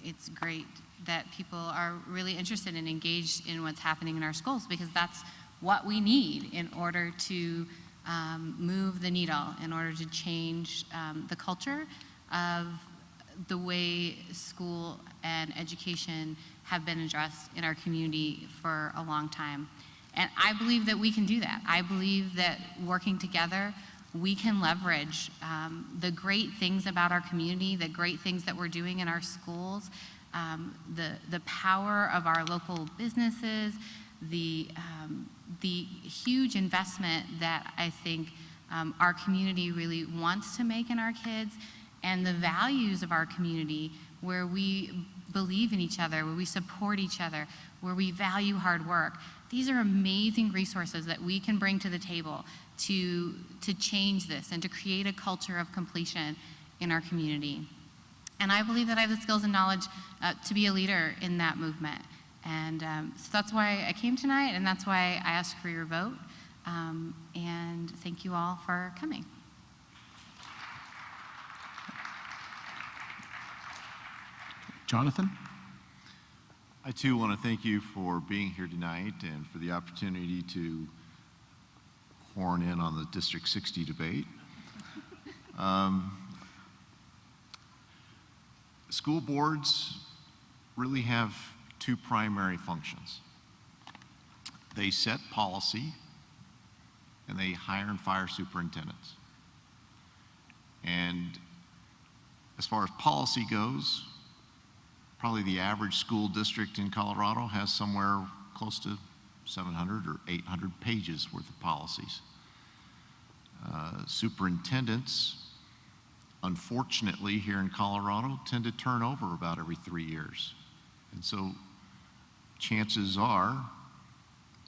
It's great that people are really interested and engaged in what's happening in our schools, because that's what we need in order to move the needle, in order to change the culture of the way school and education have been addressed in our community for a long time. And I believe that we can do that. I believe that working together, we can leverage the great things about our community, the great things that we're doing in our schools, the power of our local businesses, the huge investment that I think our community really wants to make in our kids, and the values of our community, where we believe in each other, where we support each other, where we value hard work. These are amazing resources that we can bring to the table to change this and to create a culture of completion in our community. And I believe that I have the skills and knowledge to be a leader in that movement. And so that's why I came tonight, and that's why I asked for your vote. And thank you all for coming. Jonathan? I too want to thank you for being here tonight and for the opportunity to horn in on the District 60 debate. School boards really have two primary functions. They set policy and they hire and fire superintendents. And as far as policy goes, probably the average school district in Colorado has somewhere close to 700 or 800 pages worth of policies. Superintendents, unfortunately, here in Colorado, tend to turn over about every 3 years. And so chances are,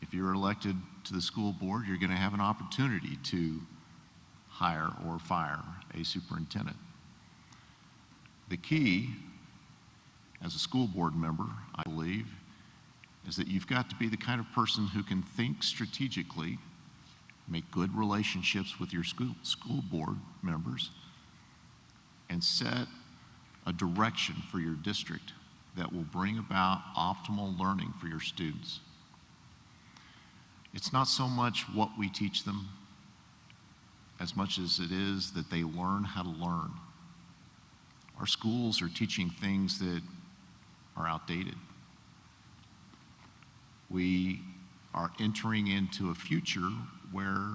if you're elected to the school board, you're going to have an opportunity to hire or fire a superintendent. The key, as a school board member, I believe, is that you've got to be the kind of person who can think strategically, make good relationships with your school board members, and set a direction for your district that will bring about optimal learning for your students. It's not so much what we teach them as much as it is that they learn how to learn. Our schools are teaching things that are outdated. We are entering into a future where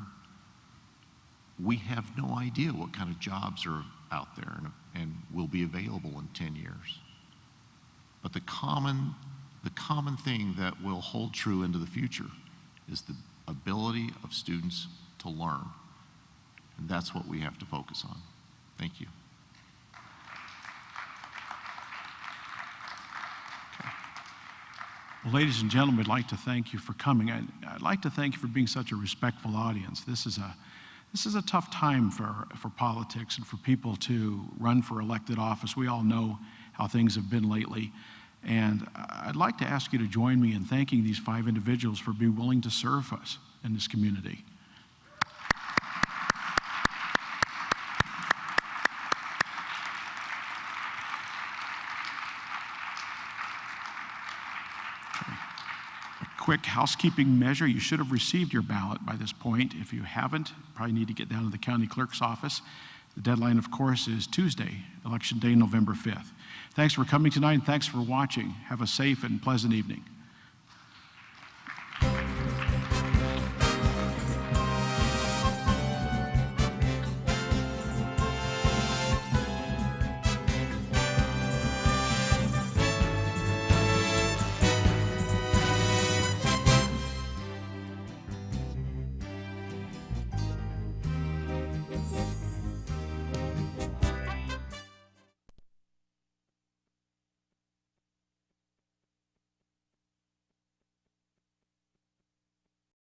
we have no idea what kind of jobs are out there and will be available in 10 years. But the common thing that will hold true into the future is the ability of students to learn. And that's what we have to focus on. Thank you. Well, ladies and gentlemen, we'd like to thank you for coming. I'd like to thank you for being such a respectful audience. This is a tough time for politics and for people to run for elected office. We all know how things have been lately. And I'd like to ask you to join me in thanking these 5 individuals for being willing to serve us in this community. Quick housekeeping measure. You should have received your ballot by this point. If you haven't, you probably need to get down to the county clerk's office. The deadline, of course, is Tuesday, Election Day, November 5th. Thanks for coming tonight, and thanks for watching. Have a safe and pleasant evening.